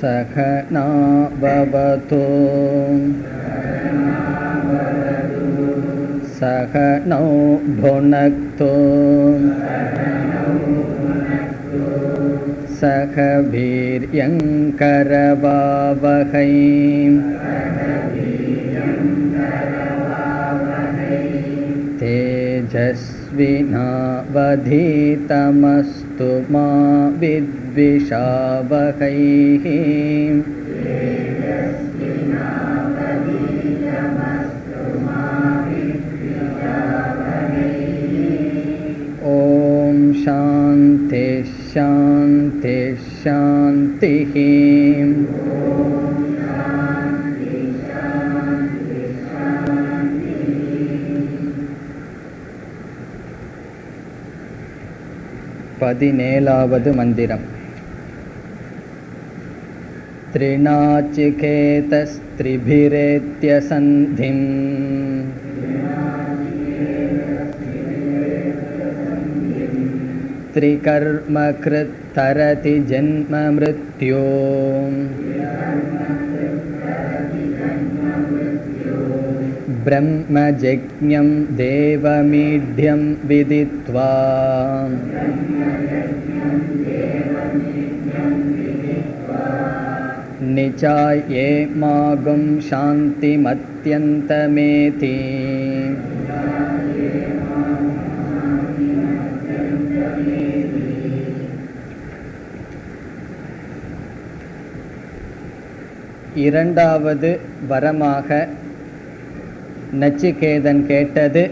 சகனா பவது சகனௌ புனக்து சக வீர்யங்கரவாவகை தேஜஸ்வினாவதீதமஸ்து மா வித்விஷாவகை. ஓம் சாந்தி சாந்தி சாந்தி. பதினேழாவது மந்திரம். த்ரிநாச்சிகேதஸ்த்ரிபிரேத்ய சந்திம் த்ரிகர்மக்ருத் தரதி ஜன்ம மிருத்யோ பிரம்மஜக்ஞம் தேவமீட்யம் விதித்வா நிச்சாயே மாகும் சாந்திமத்யந்தமேதி. இரண்டாவது வரமாக நச்சிகேதன் கேட்டது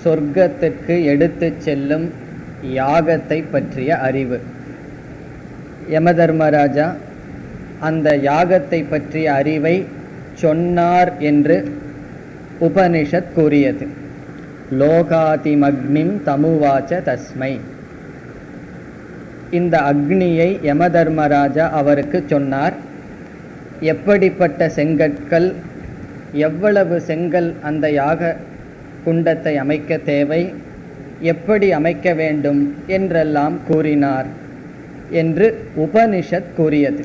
சொர்க்கத்திற்கு எடுத்துச் செல்லும் யாகத்தை பற்றிய அறிவு. யமதர்மராஜா அந்த யாகத்தை பற்றிய அறிவை சொன்னார் என்று உபனிஷத் கூறியது. லோகாதிமக்னிம் தமுவாச்ச தஸ்மை. இந்த அக்னியை யமதர்மராஜா அவருக்கு சொன்னார். எப்படிப்பட்ட செங்கற்கள், எவ்வளவு செங்கல் அந்த யாக குண்டத்தை அமைக்க தேவை, எப்படி அமைக்க வேண்டும் என்றெல்லாம் கூறினார் என்று உபனிஷத் கூறியது.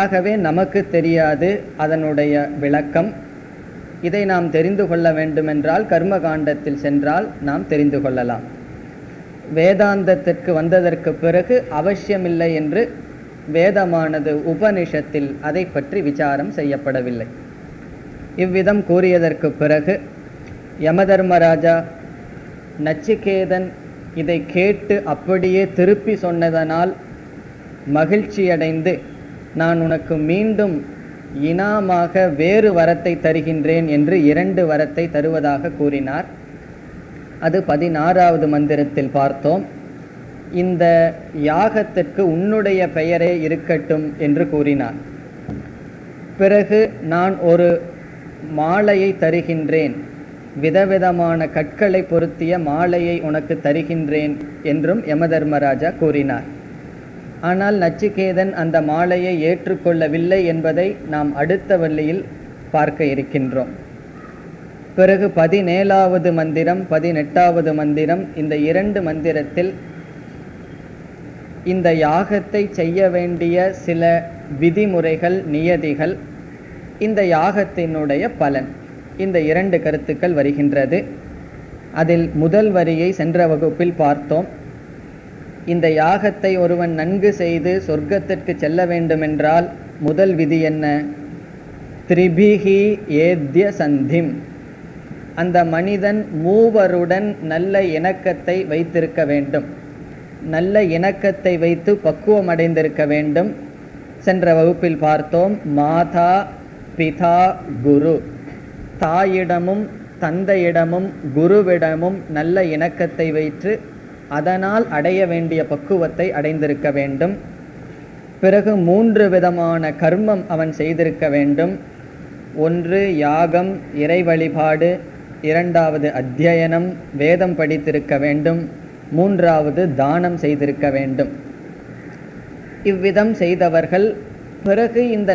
ஆகவே நமக்கு தெரியாது அதனுடைய விளக்கம். இதை நாம் தெரிந்து கொள்ள வேண்டுமென்றால் கர்மகாண்டத்தில் சென்றால் நாம் தெரிந்து கொள்ளலாம். வேதாந்தத்திற்கு வந்ததற்கு பிறகு அவசியமில்லை என்று வேதமானது உபனிஷத்தில் அதை பற்றி விசாரம் செய்யப்படவில்லை. இவ்விதம் கூறியதற்கு பிறகு யமதர்மராஜா நச்சிகேதன் இதை கேட்டு அப்படியே திருப்பி சொன்னதனால் மகிழ்ச்சியடைந்து, நான் உனக்கு மீண்டும் இனாமாக வேறு வரத்தை தருகின்றேன் என்று 2 வரத்தை தருவதாக கூறினார். அது 16வது மந்திரத்தில் பார்த்தோம். இந்த யாகத்திற்கு உன்னுடைய பெயரே இருக்கட்டும் என்று கூறினார். பிறகு நான் ஒரு மாலையை தருகின்றேன், விதவிதமான கற்களை பொருத்திய மாலையை உனக்கு தருகின்றேன் என்றும் யமதர்மராஜா கூறினார். ஆனால் நச்சிகேதன் அந்த மாலையை ஏற்றுக்கொள்ளவில்லை என்பதை நாம் அடுத்த வள்ளியில் பார்க்க இருக்கின்றோம். பிறகு 17வது மந்திரம் 18வது மந்திரம், இந்த 2 மந்திரத்தில் இந்த யாகத்தை செய்ய வேண்டிய சில விதிமுறைகள், நியதிகள், இந்த யாகத்தினுடைய பலன், இந்த 2 கருத்துக்கள் வருகின்றது. அதில் முதல் வரியை சென்ற வகுப்பில் பார்த்தோம். இந்த யாகத்தை ஒருவன் நன்கு செய்து சொர்க்கத்திற்கு செல்ல வேண்டுமென்றால் முதல் விதி என்ன? த்ரிபிஹி ஏத்ய சந்திம். அந்த மனிதன் மூவருடன் நல்ல இணக்கத்தை வைத்திருக்க வேண்டும். நல்ல இணக்கத்தை வைத்து பக்குவம் அடைந்திருக்க வேண்டும். சென்ற வகுப்பில் பார்த்தோம், மாதா பிதா குரு, தாயிடமும் தந்தையிடமும் குருவிடமும் நல்ல இணக்கத்தை வைத்து அதனால் அடைய வேண்டிய பக்குவத்தை அடைந்திருக்க வேண்டும். பிறகு 3 விதமான கர்மம் அவன் செய்திருக்க வேண்டும். 1 யாகம், இறை வழிபாடு. 2வது அத்தியனம், வேதம் படித்திருக்க வேண்டும். 3வது தானம் செய்திருக்க வேண்டும். இவ்விதம் செய்தவர்கள் பிறகு இந்த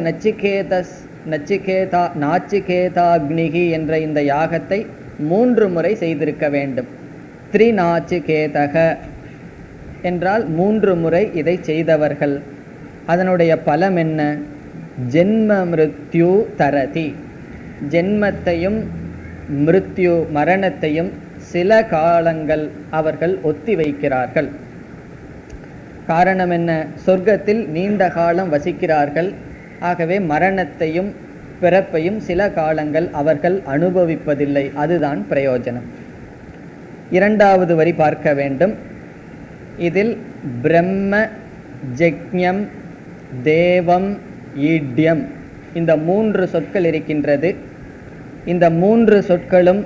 நாச்சிகேதாக்னிகி என்ற இந்த யாகத்தை 3 முறை செய்திருக்க வேண்டும். த்ரிநாச்சிகேதக என்றால் 3 முறை இதை செய்தவர்கள். அதனுடைய பலம் என்ன? ஜென்ம மிருத்யு தரதி. ஜென்மத்தையும் மிருத்யு மரணத்தையும் சில காலங்கள் அவர்கள் ஒத்தி வைக்கிறார்கள். காரணம் என்ன? சொர்க்கத்தில் நீண்ட காலம் வசிக்கிறார்கள். ஆகவே மரணத்தையும் பிறப்பையும் சில காலங்கள் அவர்கள் அனுபவிப்பதில்லை. அதுதான் பிரயோஜனம். இரண்டாவது வரி பார்க்க வேண்டும். இதில் பிரம்ம, ஜக்ஞம், தேவம், ஈட்யம் இந்த 3 சொற்கள் இருக்கின்றது. இந்த 3 சொற்களும்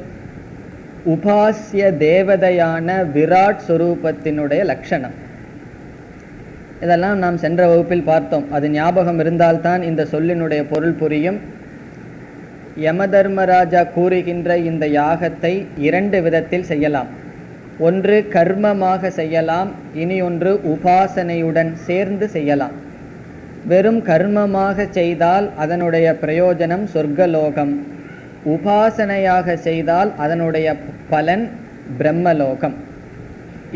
உபாசிய தேவதையான விராட் ஸ்வரூபத்தினுடைய லட்சணம். இதெல்லாம் நாம் சென்ற வகுப்பில் பார்த்தோம். அது ஞாபகம் இருந்தால்தான் இந்த சொல்லினுடைய பொருள் புரியும். யமதர்மராஜா கூறுகின்ற இந்த யாகத்தை 2 விதத்தில் செய்யலாம். ஒன்று கர்மமாக செய்யலாம், இனி ஒன்று உபாசனையுடன் சேர்ந்து செய்யலாம். வெறும் கர்மமாக செய்தால் அதனுடைய பிரயோஜனம் சொர்க்கலோகம். உபாசனையாக செய்தால் அதனுடைய பலன் பிரம்மலோகம்.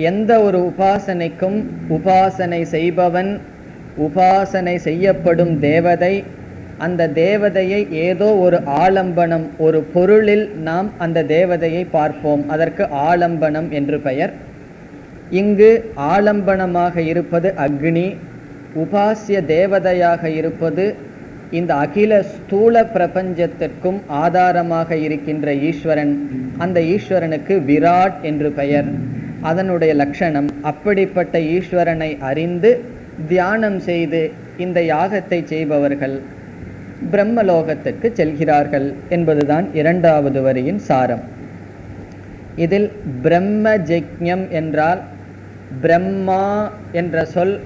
எந்த ஒரு உபாசனைக்கும் உபாசனை செய்பவன், உபாசனை செய்யப்படும் தேவதை, அந்த தேவதையை ஏதோ ஒரு ஆலம்பனம், ஒரு பொருளில் நாம் அந்த தேவதையை பார்ப்போம். அதற்கு ஆலம்பனம் என்று பெயர். இங்கு ஆலம்பனமாக இருப்பது அக்னி, உபாசிய தேவதையாக இருப்பது இந்த அகில ஸ்தூல பிரபஞ்சத்திற்கும் ஆதாரமாக இருக்கின்ற ஈஸ்வரன். அந்த ஈஸ்வரனுக்கு விராட் என்று பெயர். அதனுடைய லட்சணம். அப்படிப்பட்ட ஈஸ்வரனை அறிந்து தியானம் செய்து இந்த யாகத்தை செய்பவர்கள் பிரம்மலோகத்திற்கு செல்கிறார்கள் என்பதுதான் இரண்டாவது வரியின் சாரம். இதில் பிரம்ம ஜக்ஞம் என்றால் பிரம்மா என்ற சொல்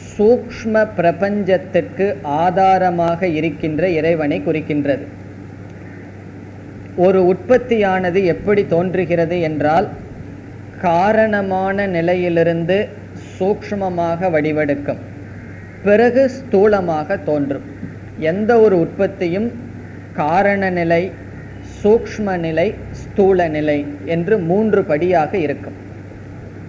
சூக்ஷ்ம பிரபஞ்சத்திற்கு ஆதாரமாக இருக்கின்ற இறைவனை குறிக்கின்றது. ஒரு உற்பத்தியானது எப்படி தோன்றுகிறது என்றால் காரணமான நிலையிலிருந்து சூக்ஷ்மமாக வடிவெடுக்கும், பிறகு ஸ்தூலமாக தோன்றும். எந்த ஒரு உற்பத்தியும் காரண நிலை, சூக்ஷ்ம நிலை, ஸ்தூல நிலை என்று 3 படியாக இருக்கும்.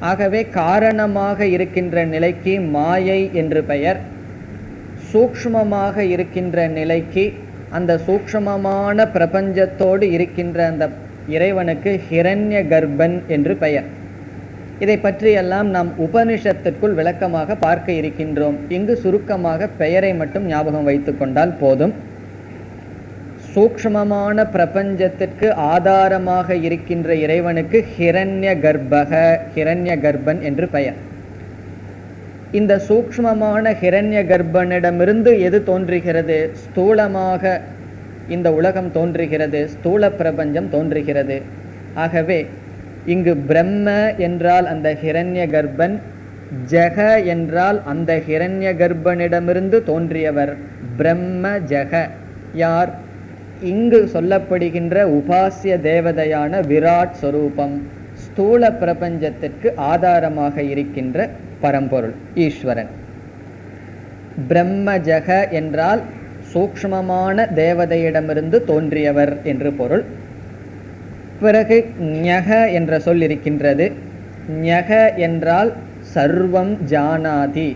ஆகவே காரணமாக இருக்கின்ற நிலைக்கு மாயை என்று பெயர். சூக்ஷ்மமாக இருக்கின்ற நிலைக்கு, அந்த சூக்ஷ்மமான பிரபஞ்சத்தோடு இருக்கின்ற அந்த இறைவனுக்கு ஹிரண்ய கர்ப்பன் என்று பெயர். இதை பற்றியெல்லாம் நாம் உபனிஷத்திற்குள் விளக்கமாக பார்க்க இருக்கின்றோம். இங்கு சுருக்கமாக பெயரை மட்டும் ஞாபகம் வைத்து கொண்டால் போதும். சூக்ஷ்மமான பிரபஞ்சத்திற்கு ஆதாரமாக இருக்கின்ற இறைவனுக்கு ஹிரண்ய கர்ப்பக, ஹிரண்ய கர்ப்பன் என்று பெயர். இந்த சூக்ஷ்மமான ஹிரண்ய கர்ப்பனிடமிருந்து எது தோன்றுகிறது? ஸ்தூலமாக இந்த உலகம் தோன்றுகிறது, ஸ்தூல பிரபஞ்சம் தோன்றுகிறது. ஆகவே இங்கு பிரம்ம என்றால் அந்த ஹிரண்ய கர்ப்பன், ஜெக என்றால் அந்த ஹிரண்ய கர்ப்பனிடமிருந்து தோன்றியவர். பிரம்ம ஜெக யார்? இங்கு சொல்லப்படுகின்ற உபாசிய தேவதையான விராட் ஸ்வரூபம், ஸ்தூல பிரபஞ்சத்திற்கு ஆதாரமாக இருக்கின்ற பரம்பொருள் ஈஸ்வரன். பிரம்ம ஜெக என்றால் சூக்ஷ்மமான தேவதையிடமிருந்து தோன்றியவர் என்று பொருள். பிறகு ஞக என்ற சொல் இருக்கின்றது. ஞக என்றால் சர்வம் ஜானாதி,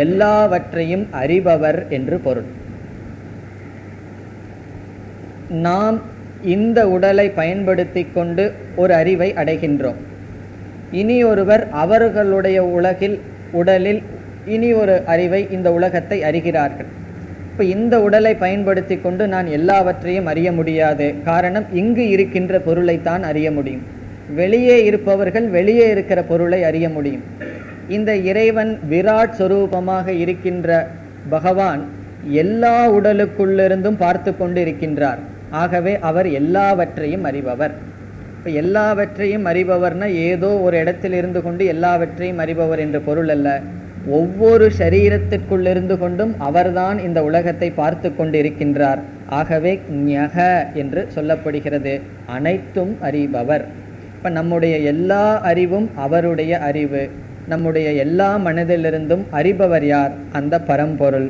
எல்லாவற்றையும் அறிபவர் என்று பொருள். நாம் இந்த உடலை பயன்படுத்தி கொண்டு ஒரு அறிவை அடைகின்றோம். இனி ஒருவர் அவர்களுடைய உடலில் இனி ஒரு அறிவை, இந்த உலகத்தை அறிகிறார்கள். இப்போ இந்த உடலை பயன்படுத்தி கொண்டு நான் எல்லாவற்றையும் அறிய முடியாது. காரணம், இங்கு இருக்கின்ற பொருளைத்தான் அறிய முடியும். வெளியே இருப்பவர்கள் வெளியே இருக்கிற பொருளை அறிய முடியும். இந்த இறைவன் விராட் ஸ்வரூபமாக இருக்கின்ற பகவான் எல்லா உடலுக்குள்ளிருந்தும் பார்த்து கொண்டு இருக்கின்றார். ஆகவே அவர் எல்லாவற்றையும் அறிபவர். இப்போ எல்லாவற்றையும் அறிபவர்னா ஏதோ ஒரு இடத்தில் இருந்து கொண்டு எல்லாவற்றையும் அறிபவர் என்று பொருள் அல்ல. ஒவ்வொரு சரீரத்திற்குள்ளிருந்து கொண்டும் அவர்தான் இந்த உலகத்தை பார்த்து கொண்டு இருக்கின்றார். ஆகவே ஞக என்று சொல்லப்படுகிறது, அனைத்தும் அறிபவர். இப்போ நம்முடைய எல்லா அறிவும் அவருடைய அறிவு. நம்முடைய எல்லா மனதிலிருந்தும் அறிபவர் யார்? அந்த பரம்பொருள்,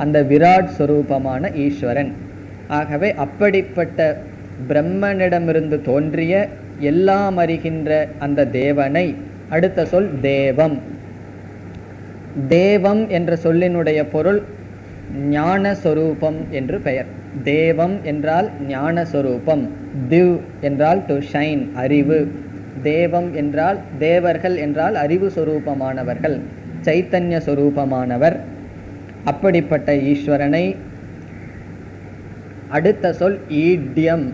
அந்த விராட் ஸ்வரூபமான ஈஸ்வரன். ஆகவே அப்படிப்பட்ட பிரம்மனிடமிருந்து தோன்றிய எல்லாம் அறிகின்ற அந்த தேவனை, அடுத்த சொல் தேவம். தேவம் என்ற சொல்லினுடைய பொருள் ஞானஸ்வரூபம் என்று பெயர். தேவம் என்றால் ஞானஸ்வரூபம், திவ் என்றால் டு ஷைன், அறிவு. தேவம் என்றால் தேவர்கள் என்றால் அறிவு சொரூபமானவர்கள், சைத்தன்ய சொரூபமானவர். அப்படிப்பட்ட ஈஸ்வரனை அடுத்த சொல் ஈட்யம்.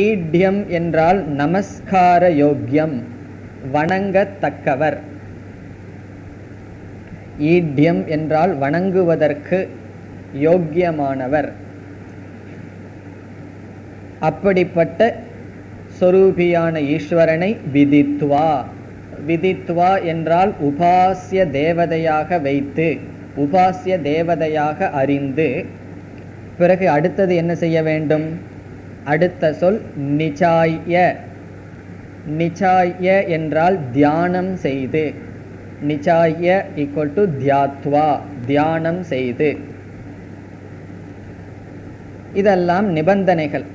ஈட்யம் என்றால் நமஸ்கார யோக்கியம், வணங்கத்தக்கவர். ஈட்யம் என்றால் வணங்குவதற்கு யோக்கியமானவர். அப்படிப்பட்ட சொரூபியான ஈஸ்வரனை விதித்வா. விதித்வா என்றால் உபாசிய தேவதையாக வைத்து, உபாசிய தேவதையாக அறிந்து. பிறகு அடுத்தது என்ன செய்ய வேண்டும்? அடுத்த சொல் நிச்சாய. நிச்சாய என்றால் தியானம் செய்து. நிச்சாய ஈக்குவல் டு தியாத்வா, தியானம் செய்து. இதெல்லாம் நிபந்தனைகள்.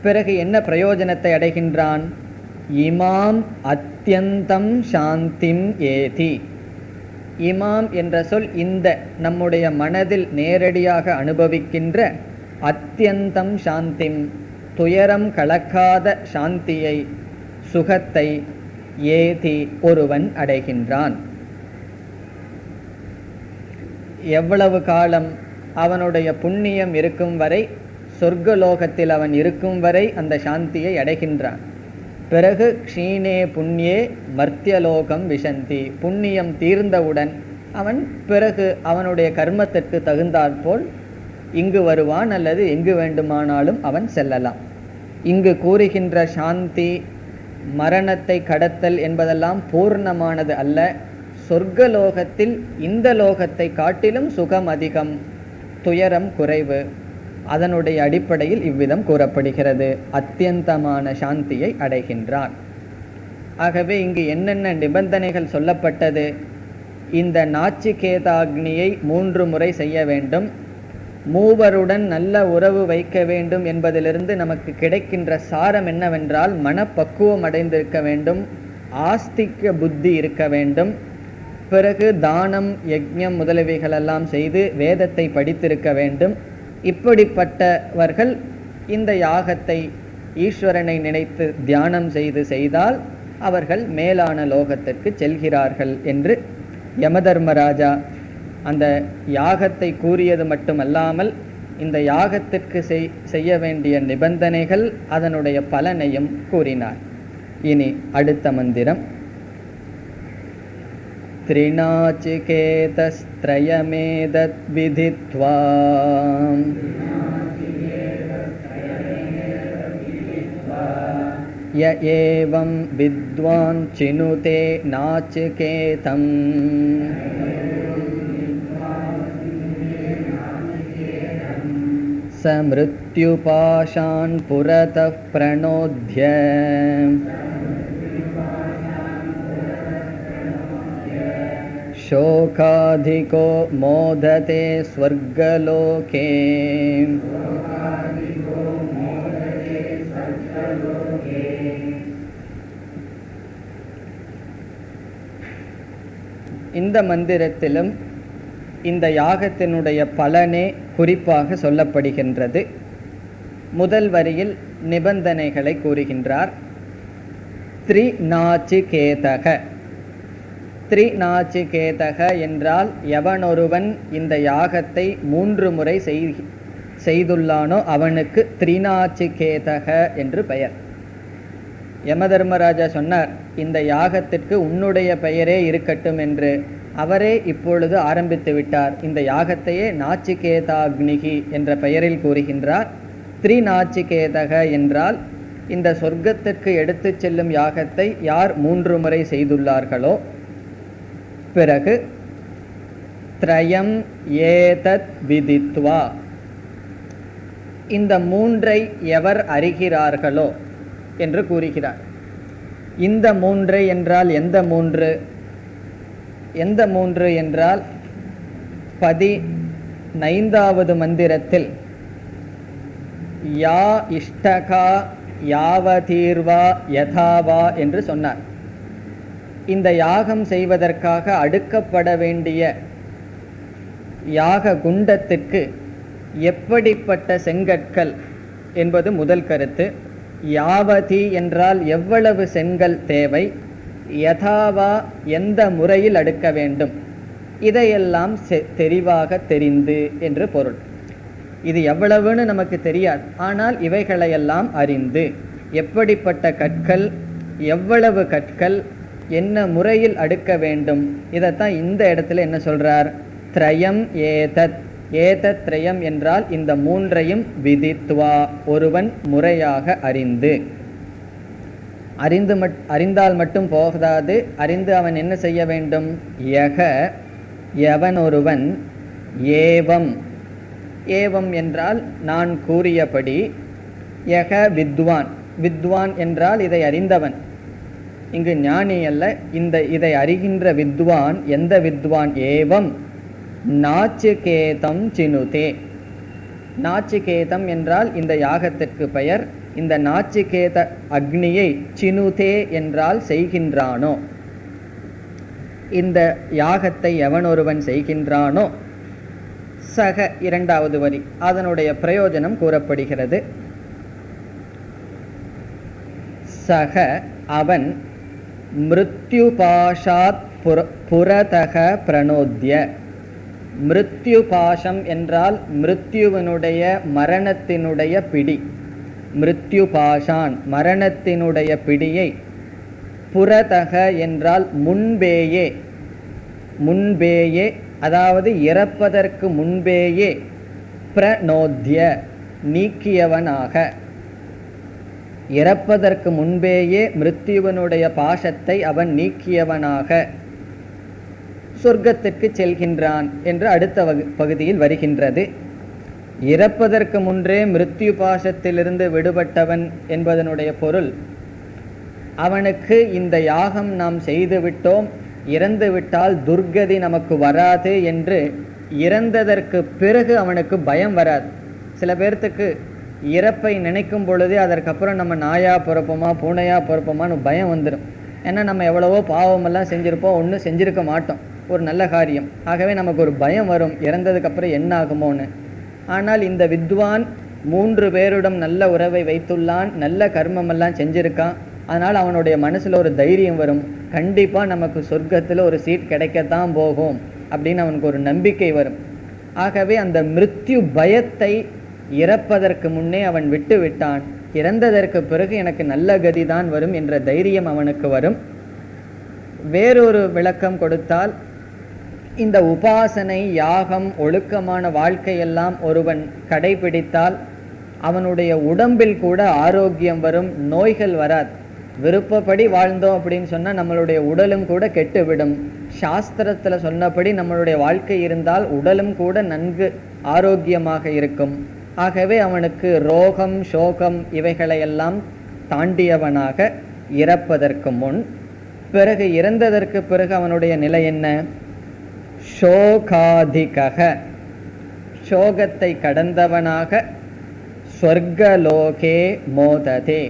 பிறகு என்ன பிரயோஜனத்தை அடைகின்றான்? இமாம் அத்யந்தம் சாந்திம் ஏதி. இமாம் என்ற சொல் இந்த நம்முடைய மனதில் நேரடியாக அனுபவிக்கின்ற அத்யந்தம் சாந்திம், துயரம் கலக்காத சாந்தியை, சுகத்தை ஏதி ஒருவன் அடைகின்றான். எவ்வளவு காலம்? அவனுடைய புண்ணியம் இருக்கும் வரை, சொர்க்கலோகத்தில் அவன் இருக்கும் வரை அந்த சாந்தியை அடைகின்றான். பிறகு க்ஷீணே புண்ணியே மர்த்தியலோகம் விஷந்தி. புண்ணியம் தீர்ந்தவுடன் அவன் பிறகு அவனுடைய கர்மத்திற்கு தகுந்தாற்போல் இங்கு வருவான், அல்லது எங்கு வேண்டுமானாலும் அவன் செல்லலாம். இங்கு கூறுகின்ற சாந்தி, மரணத்தை கடத்தல் என்பதெல்லாம் பூர்ணமானது அல்ல. சொர்க்கலோகத்தில் இந்த லோகத்தை காட்டிலும் சுகம் அதிகம், துயரம் குறைவு. அதனுடைய அடிப்படையில் இவ்விதம் கூறப்படுகிறது, அத்தியந்தமான சாந்தியை அடைகின்றான். ஆகவே இங்கு என்னென்ன நிபந்தனைகள் சொல்லப்பட்டது? இந்த நாச்சிகேதாக்னியை 3 முறை செய்ய வேண்டும், மூவருடன் நல்ல உறவு வைக்க வேண்டும் என்பதிலிருந்து நமக்கு கிடைக்கின்ற சாரம் என்னவென்றால், மனப்பக்குவம் அடைந்திருக்க வேண்டும், ஆஸ்திக புத்தி இருக்க வேண்டும். பிறகு தானம், யஜ்ஞம் முதலியவைகளெல்லாம் செய்து வேதத்தை படித்திருக்க வேண்டும். இப்படிப்பட்டவர்கள் இந்த யாகத்தை ஈஸ்வரனை நினைத்து தியானம் செய்தால் அவர்கள் மேலான லோகத்திற்கு செல்கிறார்கள் என்று யமதர்மராஜா அந்த யாகத்தை கூறியது மட்டுமல்லாமல் இந்த யாகத்திற்கு செய்ய வேண்டிய நிபந்தனைகள், அதனுடைய பலனையும் கூறினார். இனி அடுத்த மந்திரம். த்ரிநாச்சிகேதஸ்த்ரயமேதத் விதித்வா ய ஏவம் வித்வான் சினுதே நாச்சிகேதம் ச மிருத்யுபாஷான் புரதः ப்ரணோத்ய शोकाधिको मोदते स्वर्गलोके இந்த மந்திரத்திலும் இந்த யாகத்தினுடைய பலனே குறிப்பாக சொல்லப்படுகின்றது. முதல் வரியில் நிபந்தனைகளை கூறுகின்றார். த்ரிநாச்சிகேதக. த்ரிநாச்சிகேதக என்றால் எவனொருவன் இந்த யாகத்தை 3 முறை செய்துள்ளானோ அவனுக்கு த்ரிநாச்சிகேதக என்று பெயர். யமதர்மராஜா சொன்னார், இந்த யாகத்திற்கு உன்னுடைய பெயரே இருக்கட்டும் என்று. அவரே இப்பொழுது ஆரம்பித்து விட்டார். இந்த யாகத்தையே நாச்சிகேதாக்னிகி என்ற பெயரில் கூறுகின்றார். த்ரிநாச்சிகேதக என்றால் இந்த சொர்க்கத்திற்கு எடுத்து செல்லும் யாகத்தை யார் 3 முறை செய்துள்ளார்களோ. பிறகு த்ரயம் ஏதத் விதித்வா, இந்த 3ஐ எவர் அறிகிறார்களோ என்று கூறுகிறார். இந்த 3 என்றால் எந்த 3? எந்த 3 என்றால் 15வது மந்திரத்தில் யா இஷ்டகா யாவதீர்வா யதாவா என்று சொன்னார். இந்த யாகம் செய்வதற்காக அடுக்கப்பட வேண்டிய யாக குண்டத்திற்கு எப்படிப்பட்ட செங்கற்கள் என்பது முதல் கருத்து. யாவதி என்றால் எவ்வளவு செங்கல் தேவை, யதாவா எந்த முறையில் அடுக்க வேண்டும், இதையெல்லாம் தெரிவாக தெரிந்து என்று பொருள். இது எவ்வளவுன்னு நமக்கு தெரியாது, ஆனால் இவைகளையெல்லாம் அறிந்து எப்படிப்பட்ட கற்கள், எவ்வளவு கற்கள், என்ன முறையில் அடுக்க வேண்டும், இதைத்தான் இந்த இடத்துல என்ன சொல்றார், த்ரயம் ஏதத். ஏதத் த்ரயம் என்றால் இந்த மூன்றையும் விதித்வா, ஒருவன் முறையாக அறிந்து. அறிந்தால் மட்டும் போகாது, அறிந்து அவன் என்ன செய்ய வேண்டும், யக எவன் ஒருவன், ஏவம் ஏவம் என்றால் நான் கூறியபடி, யக வித்வான். வித்வான் என்றால் இதை அறிந்தவன், இங்கு ஞானி அல்ல, இதை அறிகின்ற வித்வான். எந்த வித்வான், ஏவம் நாச்சிகேதம் சினுதே. நாச்சிகேதம் என்றால் இந்த யாகத்திற்கு பெயர். இந்த நாச்சிகேத அக்னியை சினுதே என்றால் செய்கின்றானோ, இந்த யாகத்தை எவன் ஒருவன் செய்கின்றானோ, சக இரண்டாவது வரி, அதனுடைய பிரயோஜனம் கூறப்படுகிறது. சக அவன் மிருத்யுபாஷாத் புரதக பிரணோத்ய. மிருத்யுபாஷம் என்றால் மிருத்யுவனுடைய மரணத்தினுடைய பிடி. மிருத்யுபாஷான் மரணத்தினுடைய பிடியை, புரதக என்றால் முன்பேயே, முன்பேயே அதாவது இறப்பதற்கு முன்பேயே, பிரணோத்ய நீக்கியவனாக. இறப்பதற்கு முன்பேயே மிருத்யுவனுடைய பாசத்தை அவன் நீக்கியவனாக சொர்க்கத்திற்கு செல்கின்றான் என்று அடுத்த பகுதியில் வருகின்றது. இறப்பதற்கு முன்றே மிருத்யு பாசத்திலிருந்து விடுபட்டவன் என்பதனுடைய பொருள், அவனுக்கு இந்த யாகம் நாம் செய்து விட்டோம், இறந்து விட்டால் துர்கதி நமக்கு வராது என்று இறந்ததற்கு பிறகு அவனுக்கு பயம் வராது. சில பேர்த்துக்கு இறப்பை நினைக்கும் பொழுதே அதற்கப்புறம் நம்ம நாயா பிறப்போமா பூனையா பிறப்போமான்னு பயம் வந்துடும். ஏன்னா நம்ம எவ்வளவோ பாவமெல்லாம் செஞ்சுருப்போம், ஒன்றும் செஞ்சுருக்க மாட்டோம் ஒரு நல்ல காரியம். ஆகவே நமக்கு ஒரு பயம் வரும், இறந்ததுக்கப்புறம் என்ன ஆகுமோன்னு. ஆனால் இந்த வித்வான் 3 பேரிடம் நல்ல உறவை வைத்துள்ளான், நல்ல கர்மமெல்லாம் செஞ்சுருக்கான். அதனால் அவனுடைய மனசில் ஒரு தைரியம் வரும், கண்டிப்பாக நமக்கு சொர்க்கத்தில் ஒரு சீட் கிடைக்கத்தான் போகும் அப்படின்னு அவனுக்கு ஒரு நம்பிக்கை வரும். ஆகவே அந்த மிருத்யு பயத்தை இறப்பதற்கு முன்னே அவன் விட்டு விட்டான். இறந்ததற்கு பிறகு எனக்கு நல்ல கதி தான் வரும் என்ற தைரியம் அவனுக்கு வரும். வேறொரு விளக்கம் கொடுத்தால், இந்த உபாசனை, யாகம், ஒழுக்கமான வாழ்க்கையெல்லாம் ஒருவன் கடைபிடித்தால் அவனுடைய உடம்பில் கூட ஆரோக்கியம் வரும், நோய்கள் வராது. விருப்பப்படி வாழ்ந்தோம் அப்படின்னு சொன்னால் நம்மளுடைய உடலும் கூட கெட்டுவிடும். சாஸ்திரத்தில் சொன்னபடி நம்மளுடைய வாழ்க்கை இருந்தால் உடலும் கூட நன்கு ஆரோக்கியமாக இருக்கும். ஆகவே அவனுக்கு ரோகம், சோகம் இவைகளையெல்லாம் தாண்டியவனாக இறப்பதற்கு முன். பிறகு இறந்ததற்கு பிறகு அவனுடைய நிலை என்ன, சோகாதிகக சோகத்தை கடந்தவனாக, ஸ்வர்கலோகே மோததே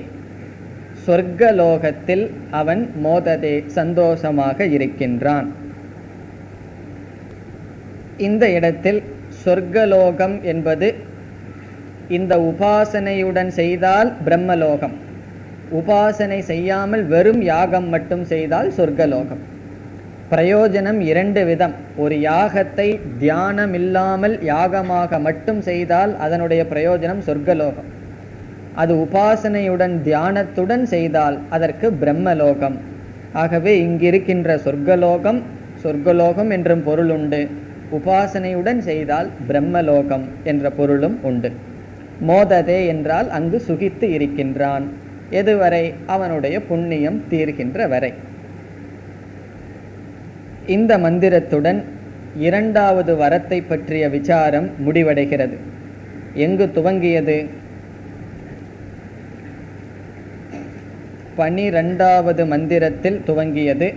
சொர்க்கலோகத்தில் அவன் மோததே சந்தோஷமாக இருக்கின்றான். இந்த இடத்தில் சொர்க்கலோகம் என்பது இந்த உபாசனையுடன் செய்தால் பிரம்மலோகம், உபாசனை செய்யாமல் வெறும் யாகம் மட்டும் செய்தால் சொர்க்கலோகம். பிரயோஜனம் 2 விதம். ஒரு யாகத்தை தியானம் இல்லாமல் யாகமாக மட்டும் செய்தால் அதனுடைய பிரயோஜனம் சொர்க்கலோகம். அது உபாசனையுடன் தியானத்துடன் செய்தால் அதற்கு பிரம்மலோகம். ஆகவே இங்கிருக்கின்ற சொர்க்கலோகம், சொர்க்கலோகம் என்றும் பொருள் உண்டு. உபாசனையுடன் செய்தால் பிரம்மலோகம் என்ற பொருளும் உண்டு. மோததே என்றால் அங்கு சுகித்து இருக்கின்றான். எதுவரை, அவனுடைய புண்ணியம் தீர்கின்ற வரை. இந்த மந்திரத்துடன் 2வது வரத்தை பற்றிய விசாரம் முடிவடைகிறது. எங்கு துவங்கியது? 12வது மந்திரத்தில் துவங்கியது.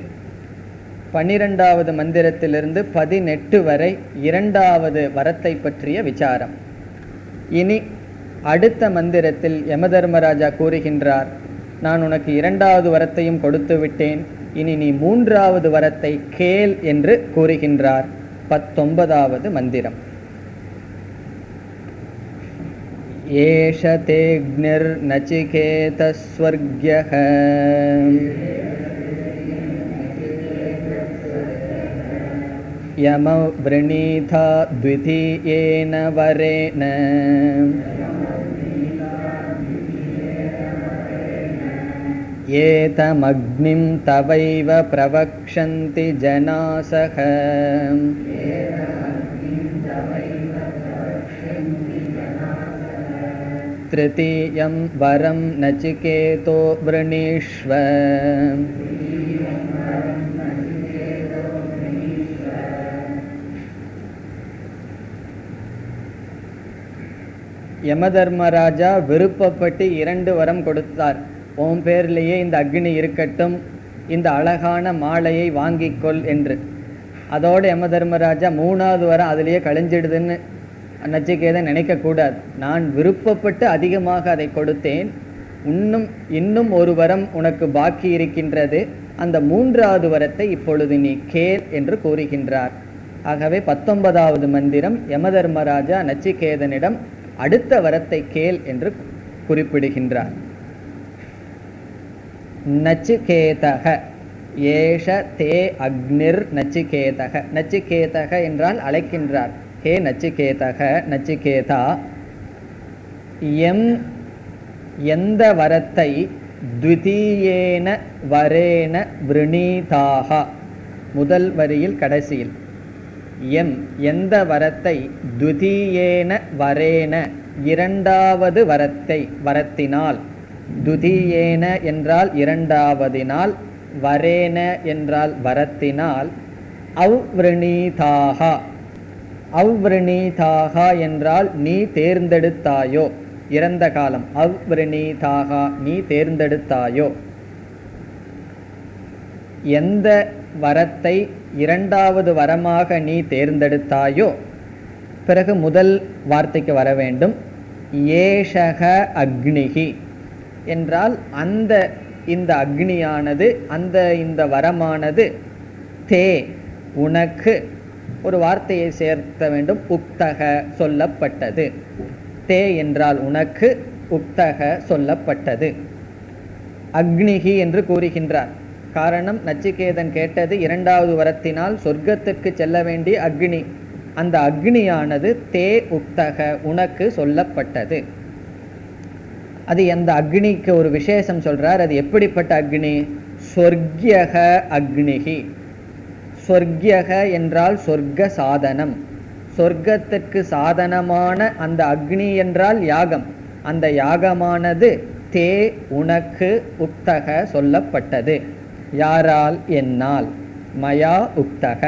12வது மந்திரத்திலிருந்து 18 வரை 2வது வரத்தை பற்றிய விசாரம். இனி அடுத்த மந்திரத்தில் யமதர்மராஜா கூறுகின்றார், நான் உனக்கு 2வது வரத்தையும் கொடுத்து விட்டேன், இனி நீ மூன்றாவது வரத்தை கேள் என்று கூறுகின்றார். 19வது மந்திரம். ஏஷ தேக்னிர் நசிகேதஸ்வர்க்யஹ யம வ்ருணீதா த்விதீயேன வரேன ஏதமக்னிம் தவைவ பிரவக்ஷந்தி ஜனாசக த்ருதீயம் வரம் நசிகேதோ வ்ருணீஷ்வ. யமதர்மராஜா விருப்பப்பட்டு 2 வரம் கொடுத்தார். உன் பேர்லேயே இந்த அக்னி இருக்கட்டும், இந்த அழகான மாலையை வாங்கிக்கொள் என்று. அதோடு யமதர்மராஜா 3வது வரம் அதிலேயே கழிஞ்சிடுதுன்னு நச்சிகேதன் நினைக்கக்கூடாது. நான் விருப்பப்பட்டு அதிகமாக அதை கொடுத்தேன், இன்னும் 1 வரம் உனக்கு பாக்கி இருக்கின்றது, அந்த 3வது வரத்தை இப்பொழுது நீ கேள் என்று கூறுகின்றார். ஆகவே 19வது மந்திரம் யமதர்மராஜா நச்சிகேதனிடம் அடுத்த வரத்தை கேள் என்று குறிப்பிடுகின்றார். நச்சிகேதக ஏஷ தே அக்னிர் நச்சிகேதக. நச்சிகேதக என்றால் அழைக்கின்றார். ஹே நச்சிகேதக, நச்சிகேதா, எந்த வரத்தை த்விதீயேன வரேன வ்ருணீதாக, முதல் வரியில் கடைசியில் எந்த வரத்தை த்விதீயேன வரேன 2வது வரத்தினால், துதியேன என்றால் 2வதினால், வரேன என்றால் வரத்தினால், அவ்விருணீதாக, அவ்விருணீதாக என்றால் நீ தேர்ந்தெடுத்தாயோ, இறந்த காலம், அவ்விருணீதாக நீ தேர்ந்தெடுத்தாயோ. எந்த வரத்தை 2வது வரமாக நீ தேர்ந்தெடுத்தாயோ, பிறகு முதல் வார்த்தைக்கு வர வேண்டும். ஏஷக அக்னிஹி என்றால் இந்த அக்னியானது, இந்த வரமானது, தே உனக்கு, ஒரு வார்த்தையை சேர்த்த வேண்டும், உக்தக சொல்லப்பட்டது. தே என்றால் உனக்கு, உக்தக சொல்லப்பட்டது. அக்னிஹி என்று கூறுகின்றார். காரணம், நச்சிகேதன் கேட்டது 2வது வரத்தினால் சொர்க்கத்திற்கு செல்ல வேண்டிய அக்னி. அந்த அக்னியானது தே உக்தக உனக்கு சொல்லப்பட்டது. அது அந்த அக்னிக்கு ஒரு விசேஷம் சொல்றார். அது எப்படிப்பட்ட அக்னி? சொர்க்யக அக்னிஹி. சொர்க்யக என்றால் சொர்க்க சாதனம், சொர்க்கத்திற்கு சாதனமான அந்த அக்னி என்றால் யாகம். அந்த யாகமானது தே உனக்கு உக்தக சொல்லப்பட்டது. யாரால்? என்னால். மயா உக்தக.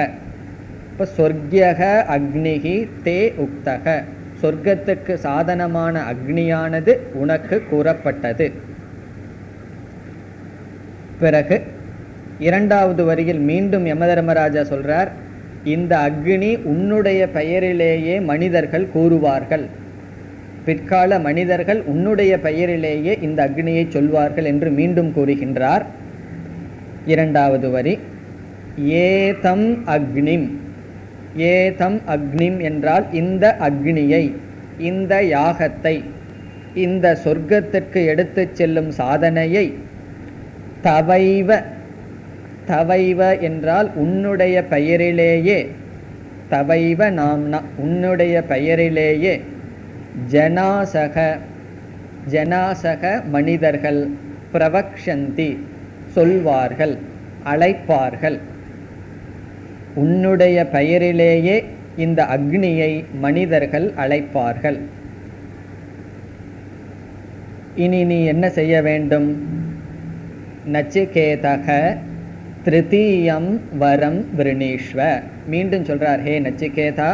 இப்போ சொர்க்யக அக்னிஹி தே உக்தக, சொர்க்கத்துக்கு சாதனமான அக்னியானது உனக்கு கூறப்பட்டது. பிறகு 2வது வரியில் மீண்டும் யமதர்மராஜா சொல்றார், இந்த அக்னி உன்னுடைய பெயரிலேயே மனிதர்கள் கூறுவார்கள். பிற்கால மனிதர்கள் உன்னுடைய பெயரிலேயே இந்த அக்னியை சொல்வார்கள் என்று மீண்டும் கூறுகின்றார். 2வது வரி, ஏதம் அக்னிம். ஏதம் அக்னிம் என்றால் இந்த அக்னியை, இந்த யாகத்தை, இந்த சொர்க்கத்திற்கு எடுத்து செல்லும் சாதனையை, தவைவ, தவைவ என்றால் உன்னுடைய பெயரிலேயே, தவைவ நாம்னா உன்னுடைய பெயரிலேயே, ஜனாசக, ஜனாசக மனிதர்கள், பிரவக்ஷந்தி சொல்வார்கள், அழைப்பார்கள். உன்னுடைய பெயரிலேயே இந்த அக்னியை மனிதர்கள் அழைப்பார்கள். இனி நீ என்ன செய்ய வேண்டும்? நச்சிகேதக த்ருதீயம் வரம் விருணீஷ்வ. மீண்டும் சொல்றார், ஹே நச்சிகேதா,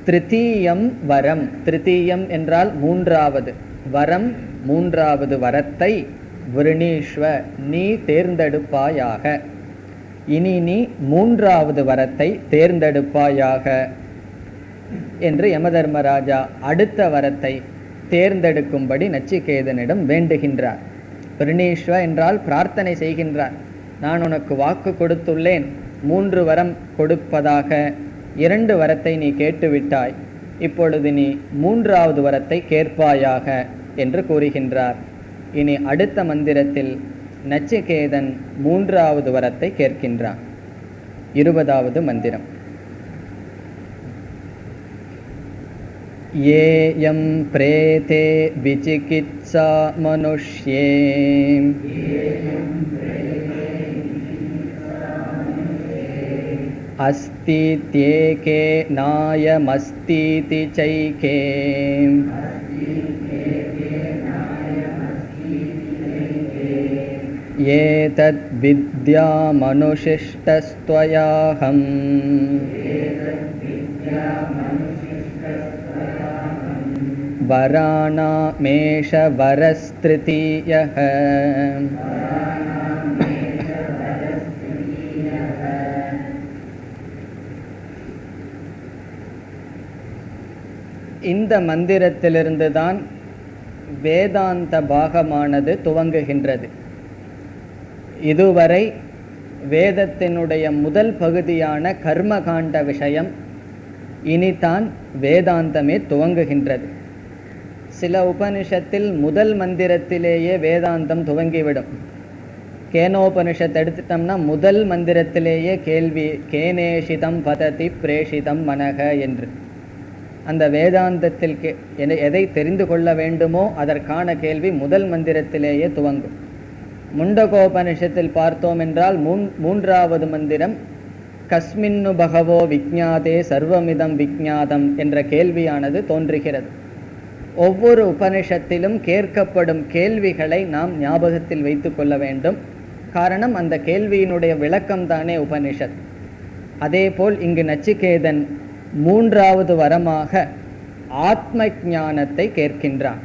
த்ருதீயம் வரம், த்ருதீயம் என்றால் 3வது வரம், 3வது வரத்தை, விருணீஷ்வ நீ தேர்ந்தெடுப்பாயாக. இனி நீ 3வது வரத்தை தேர்ந்தெடுப்பாயாக என்று யமதர்மராஜா அடுத்த வரத்தை தேர்ந்தெடுக்கும்படி நச்சிகேதனிடம் வேண்டுகின்றார். விருணீஷ்வ என்றால் பிரார்த்தனை செய்கின்றார். நான் உனக்கு வாக்கு கொடுத்துள்ளேன், 3 வரம் கொடுப்பதாக 2 வரத்தை நீ கேட்டுவிட்டாய், இப்பொழுது நீ 3வது வரத்தை கேட்பாயாக என்று கூறுகின்றார். இனி அடுத்த மந்திரத்தில் நச்சிகேதன் 3வது வரத்தை கேட்கின்றான். 20வது மந்திரம். ஏயம் பிரேதே விசிகித்சா மனுஷ்யே அஸ்தித்யேகே நாயமஸ்தீதி சைகே ஏதத் வித்யாமனுஷிஷ்டஸ்த்வயாஹம் வராணாமேஷ வரஸ்த்ருதீயஹ. இந்த மந்திரத்திலிருந்து தான் வேதாந்த பாகமானது துவங்குகின்றது. இதுவரை வேதத்தினுடைய முதல் பகுதியான கர்மகாண்ட விஷயம், இனிதான் வேதாந்தமே துவங்குகின்றது. சில உபனிஷத்தில் முதல் மந்திரத்திலேயே வேதாந்தம் துவங்கிவிடும். கேனோபனிஷத் எடுத்துட்டோம்னா முதல் மந்திரத்திலேயே கேள்வி, கேனேஷிதம் பததி பிரேஷிதம் மனக என்று. அந்த வேதாந்தத்தில் எதை தெரிந்து கொள்ள வேண்டுமோ அதற்கான கேள்வி முதல் மந்திரத்திலேயே துவங்கும். முண்டகோபனிஷத்தில் பார்த்தோம் என்றால் 3வது மந்திரம் கஸ்மின்னு பகவோ விஜ்ஞாதே சர்வமிதம் விஜ்ஞாதம் என்ற கேள்வியானது தோன்றுகிறது. ஒவ்வொரு உபனிஷத்திலும் கேட்கப்படும் கேள்விகளை நாம் ஞாபகத்தில் வைத்து கொள்ள வேண்டும். காரணம், அந்த கேள்வியினுடைய விளக்கம்தானே உபனிஷத். அதேபோல் இங்கு நச்சிகேதன் 3வது வரமாக ஆத்ம ஞானத்தை கேட்கின்றான்.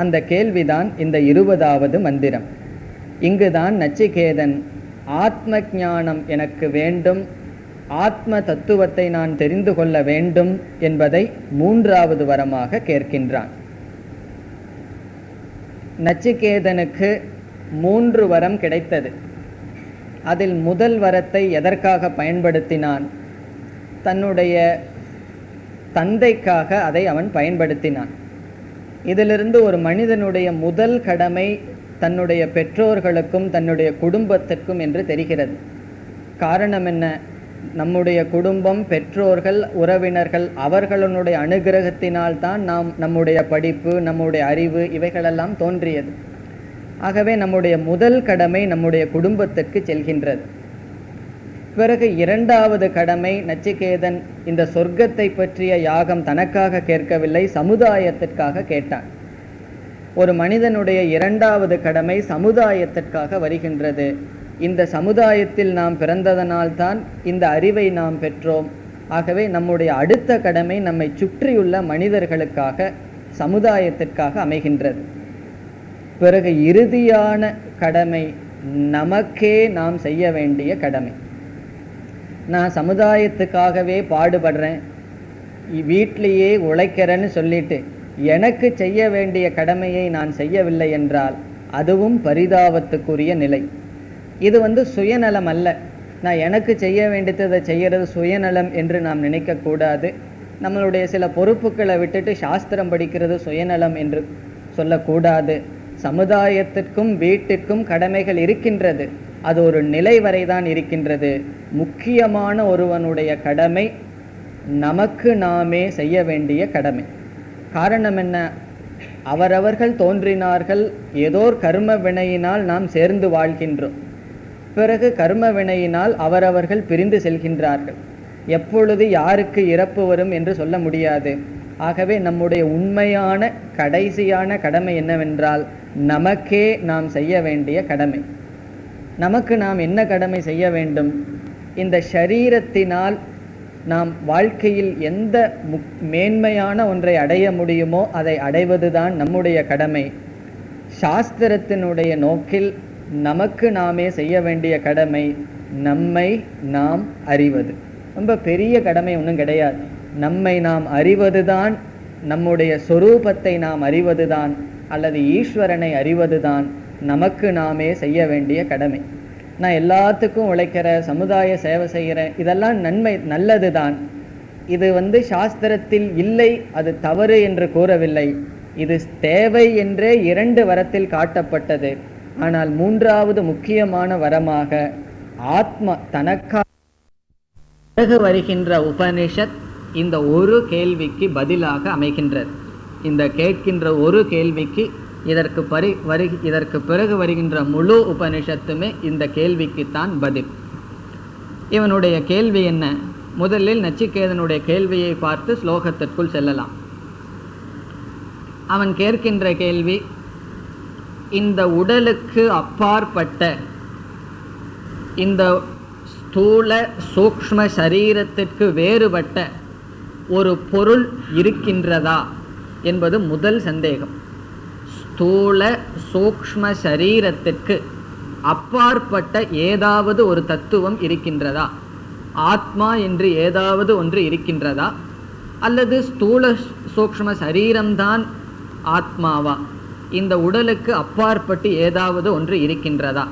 அந்த கேள்விதான் இந்த 20வது மந்திரம். இங்குதான் நச்சிகேதன் ஆத்ம ஞானம் எனக்கு வேண்டும், ஆத்ம தத்துவத்தை நான் தெரிந்து கொள்ள வேண்டும் என்பதை 3வது வரமாக கேட்கின்றான். நச்சிகேதனுக்கு 3 வரம் கிடைத்தது. அதில் முதல் வரத்தை எதற்காக பயன்படுத்தினான்? தன்னுடைய தந்தைக்காக அதை அவன் பயன்படுத்தினான். இதிலிருந்து ஒரு மனிதனுடைய முதல் கடமை தன்னுடைய பெற்றோர்களுக்கும் தன்னுடைய குடும்பத்திற்கும் என்று தெரிகிறது. காரணம் என்ன? நம்முடைய குடும்பம், பெற்றோர்கள், உறவினர்கள் அவர்களுடைய அனுகிரகத்தினால் தான் நம்முடைய படிப்பு, நம்முடைய அறிவு இவைகளெல்லாம் தோன்றியது. ஆகவே நம்முடைய முதல் கடமை நம்முடைய குடும்பத்திற்கு செல்கின்றது. பிறகு 2வது கடமை, நச்சிகேதன் இந்த சொர்க்கத்தை பற்றிய யாகம் தனக்காக கேட்கவில்லை, சமுதாயத்திற்காக கேட்டான். ஒரு மனிதனுடைய 2வது கடமை சமுதாயத்திற்காக வருகின்றது. இந்த சமுதாயத்தில் நாம் பிறந்ததனால்தான் இந்த அறிவை நாம் பெற்றோம். ஆகவே நம்முடைய அடுத்த கடமை நம்மை சுற்றியுள்ள மனிதர்களுக்காக, சமுதாயத்திற்காக அமைகின்றது. பிறகு இறுதியான கடமை நமக்கே நாம் செய்ய வேண்டிய கடமை. நான் சமுதாயத்துக்காகவே பாடுபடுறேன், வீட்டிலேயே உழைக்கிறேன்னு சொல்லிட்டு எனக்கு செய்ய வேண்டிய கடமையை நான் செய்யவில்லை என்றால் அதுவும் பரிதாபத்துக்குரிய நிலை. இது சுயநலம் அல்ல. நான் எனக்கு செய்ய வேண்டியதை செய்கிறது சுயநலம் என்று நாம் நினைக்கக்கூடாது. நம்மளுடைய சில பொறுப்புகளை விட்டுட்டு சாஸ்திரம் படிக்கிறது சுயநலம் என்று சொல்லக்கூடாது. சமுதாயத்திற்கும் வீட்டிற்கும் கடமைகள் இருக்கின்றது. அது ஒரு நிலை வரைதான் இருக்கின்றது. முக்கியமான ஒருவனுடைய கடமை நமக்கு நாமே செய்ய வேண்டிய கடமை. காரணம் என்ன? அவரவர்கள் தோன்றினார்கள், ஏதோ கர்ம வினையினால் நாம் சேர்ந்து வாழ்கின்றோம். பிறகு கர்ம வினையினால் அவரவர்கள் பிரிந்து செல்கின்றார்கள். எப்பொழுது யாருக்கு இறப்பு வரும் என்று சொல்ல முடியாது. ஆகவே நம்முடைய உண்மையான கடைசியான கடமை என்னவென்றால் நமக்கே நாம் செய்ய வேண்டிய கடமை. நமக்கு நாம் என்ன கடமை செய்ய வேண்டும்? இந்த ஷரீரத்தினால் நாம் வாழ்க்கையில் எந்த மேன்மையான ஒன்றை அடைய முடியுமோ அதை அடைவதுதான் நம்முடைய கடமை. சாஸ்திரத்தினுடைய நோக்கில் நமக்கு நாமே செய்ய வேண்டிய கடமை நம்மை நாம் அறிவது. ரொம்ப பெரிய கடமை ஒன்றும் கிடையாது. நம்மை நாம் அறிவதுதான், நம்முடைய சொரூபத்தை நாம் அறிவதுதான், அல்லது ஈஸ்வரனை அறிவதுதான் நமக்கு நாமே செய்ய வேண்டிய கடமை. நான் எல்லாத்துக்கும் உழைக்கிறேன், சமுதாய சேவை செய்கிறேன், இதெல்லாம் நன்மை, நல்லது தான். இது சாஸ்திரத்தில் இல்லை, அது தவறு என்று கூறவில்லை. இது தேவை என்றே 2 வரத்தில் காட்டப்பட்டது. ஆனால் 3வது முக்கியமான வரமாக ஆத்மா தனக்காக பிறகு வருகின்ற உபனிஷத் இந்த ஒரு கேள்விக்கு பதிலாக அமைகின்றது. இந்த கேட்கின்ற ஒரு கேள்விக்கு இதற்கு பிறகு வருகின்ற முழு உபனிஷத்துமே இந்த கேள்விக்குத்தான் பதில். இவனுடைய கேள்வி என்ன? முதலில் நச்சிகேதனுடைய கேள்வியை பார்த்து ஸ்லோகத்திற்குள் செல்லலாம். அவன் கேட்கின்ற கேள்வி, இந்த உடலுக்கு அப்பாற்பட்ட, இந்த ஸ்தூல சூக்ஷ்ம சரீரத்திற்கு வேறுபட்ட ஒரு பொருள் இருக்கின்றதா என்பது முதல் சந்தேகம். ஸ்தூல சூக்ஷ்ம சரீரத்திற்கு அப்பாற்பட்ட ஏதாவது ஒரு தத்துவம் இருக்கின்றதா? ஆத்மா என்று ஏதாவது ஒன்று இருக்கின்றதா? அல்லது ஸ்தூல சூக்ஷ்ம சரீரம்தான் ஆத்மாவா? இந்த உடலுக்கு அப்பாற்பட்டு ஏதாவது ஒன்று இருக்கின்றதா?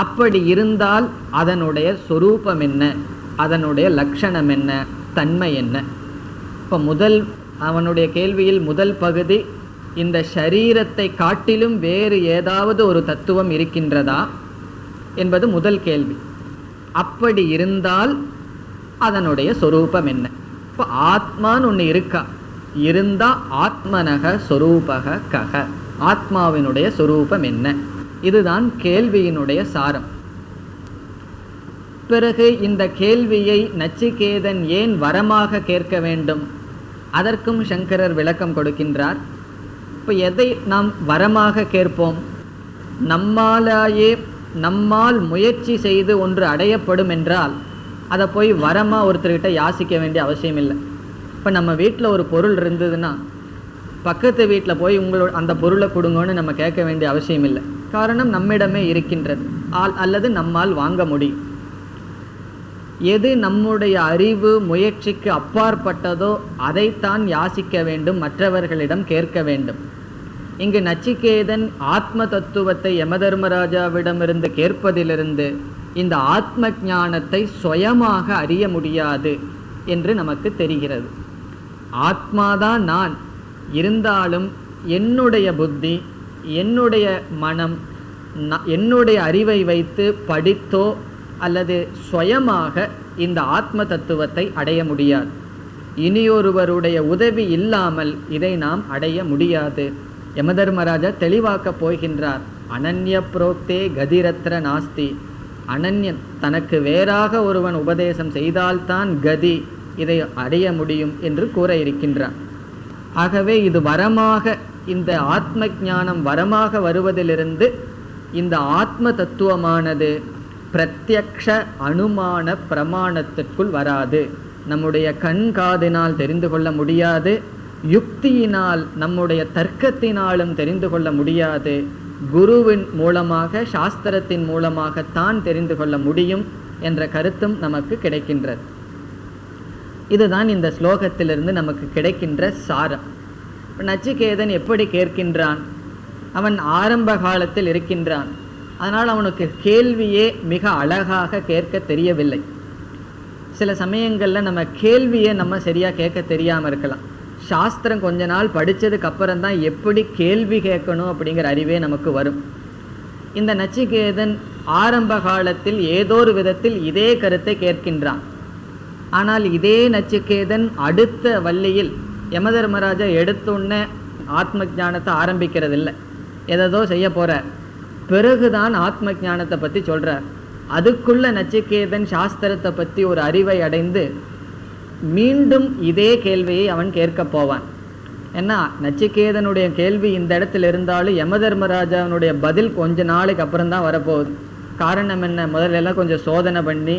அப்படி இருந்தால் அதனுடைய சொரூபம் என்ன, அதனுடைய லட்சணம் என்ன, தன்மை என்ன? இப்போ அவனுடைய கேள்வியில் முதல் பகுதி, இந்த ஷரீரத்தை காட்டிலும் வேறு ஏதாவது ஒரு தத்துவம் இருக்கின்றதா என்பது முதல் கேள்வி. அப்படி இருந்தால் அதனுடைய சொரூபம் என்ன? இப்போ ஆத்மான்னு ஒன்று இருக்கா? இருந்தா ஆத்மனக சொரூபக கக, ஆத்மாவினுடைய சொரூபம் என்ன? இதுதான் கேள்வியினுடைய சாரம். பிறகு இந்த கேள்வியை நச்சிகேதன் ஏன் வரமாக கேட்க வேண்டும்? அதற்கும் சங்கரர் விளக்கம் கொடுக்கின்றார். இப்போ எதை நாம் வரமாக கேட்போம்? நம்மால் முயற்சி செய்து ஒன்று அடையப்படும் என்றால் அதை போய் வரமாக ஒருத்தர்கிட்ட யாசிக்க வேண்டிய அவசியம் இல்லை. இப்போ நம்ம வீட்டில் ஒரு பொருள் இருந்ததுன்னா பக்கத்து வீட்டில் போய் அந்த பொருளை கொடுங்கன்னு நம்ம கேட்க வேண்டிய அவசியம் இல்லை. காரணம் நம்மிடமே இருக்கின்றது, அல்லது நம்மால் வாங்க முடியும். எது நம்முடைய அறிவு முயற்சிக்கு அப்பாற்பட்டதோ அதைத்தான் யாசிக்க வேண்டும், மற்றவர்களிடம் கேட்க வேண்டும். இங்கு நச்சிகேதன் ஆத்ம தத்துவத்தை யமதர்மராஜாவிடமிருந்து கேட்பதிலிருந்து இந்த ஆத்ம ஞானத்தை சுயமாக அறிய முடியாது என்று நமக்கு தெரிகிறது. ஆத்மாதான் நான், இருந்தாலும் என்னுடைய புத்தி, என்னுடைய மனம், என்னுடைய அறிவை வைத்து படித்தோ அல்லது சுயமாக இந்த ஆத்ம தத்துவத்தை அடைய முடியாது. இனியொருவருடைய உதவி இல்லாமல் இதை நாம் அடைய முடியாது. யமதர்மராஜா தெளிவாக்கப் போகின்றார். அனன்ய புரோக்தே கதிரத்ர நாஸ்தி. அனன்யன், தனக்கு வேறாக ஒருவன் உபதேசம் செய்தால்தான் கதி, இதை அடைய முடியும் என்று கூற இருக்கின்றார். ஆகவே இது வரமாக, இந்த ஆத்ம ஞானம் வரமாக வருவதிலிருந்து இந்த ஆத்ம தத்துவமானது பிரத்யக்ஷ அனுமான பிரமாணத்திற்குள் வராது. நம்முடைய கண் காதினால் தெரிந்து கொள்ள முடியாது, யுக்தியினால் நம்முடைய தர்க்கத்தினாலும் தெரிந்து கொள்ள முடியாது. குருவின் மூலமாக, சாஸ்திரத்தின் மூலமாகத்தான் தெரிந்து கொள்ள முடியும் என்ற கருத்தும் நமக்கு கிடைக்கின்றது. இதுதான் இந்த ஸ்லோகத்திலிருந்து நமக்கு கிடைக்கின்ற சாரம். நச்சிகேதன் எப்படி கேட்கின்றான்? அவன் ஆரம்ப காலத்தில் இருக்கின்றான். அதனால் அவனுக்கு கேள்வியே மிக அழகாக கேட்க தெரியவில்லை. சில சமயங்களில் நம்ம கேள்வியை நம்ம சரியாக கேட்க தெரியாமல் இருக்கலாம். சாஸ்திரம் கொஞ்ச நாள் படித்ததுக்கு அப்புறம்தான் எப்படி கேள்வி கேட்கணும் அப்படிங்கிற அறிவே நமக்கு வரும். இந்த நச்சிகேதன் ஆரம்ப காலத்தில் ஏதோ ஒரு விதத்தில் இதே கருத்தை கேட்கின்றான். ஆனால் இதே நச்சிகேதன் அடுத்த வள்ளியில் யமதர்மராஜா எடுத்தோன்னே ஆத்ம ஞானத்தை ஆரம்பிக்கிறதில்லை, ஏதோ செய்ய போகிறார். பிறகுதான் ஆத்ம ஞானத்தை பற்றி சொல்கிறார். அதுக்குள்ள நச்சிகேதன் சாஸ்திரத்தை பற்றி ஒரு அறிவை அடைந்து மீண்டும் இதே கேள்வியை அவன் கேட்க போவான். ஏன்னா நச்சிகேதனுடைய கேள்வி இந்த இடத்துல இருந்தாலும் யமதர்மராஜாவினுடைய பதில் கொஞ்ச நாளைக்கு அப்புறம்தான் வரப்போகுது. காரணம் என்ன? முதல்ல கொஞ்சம் சோதனை பண்ணி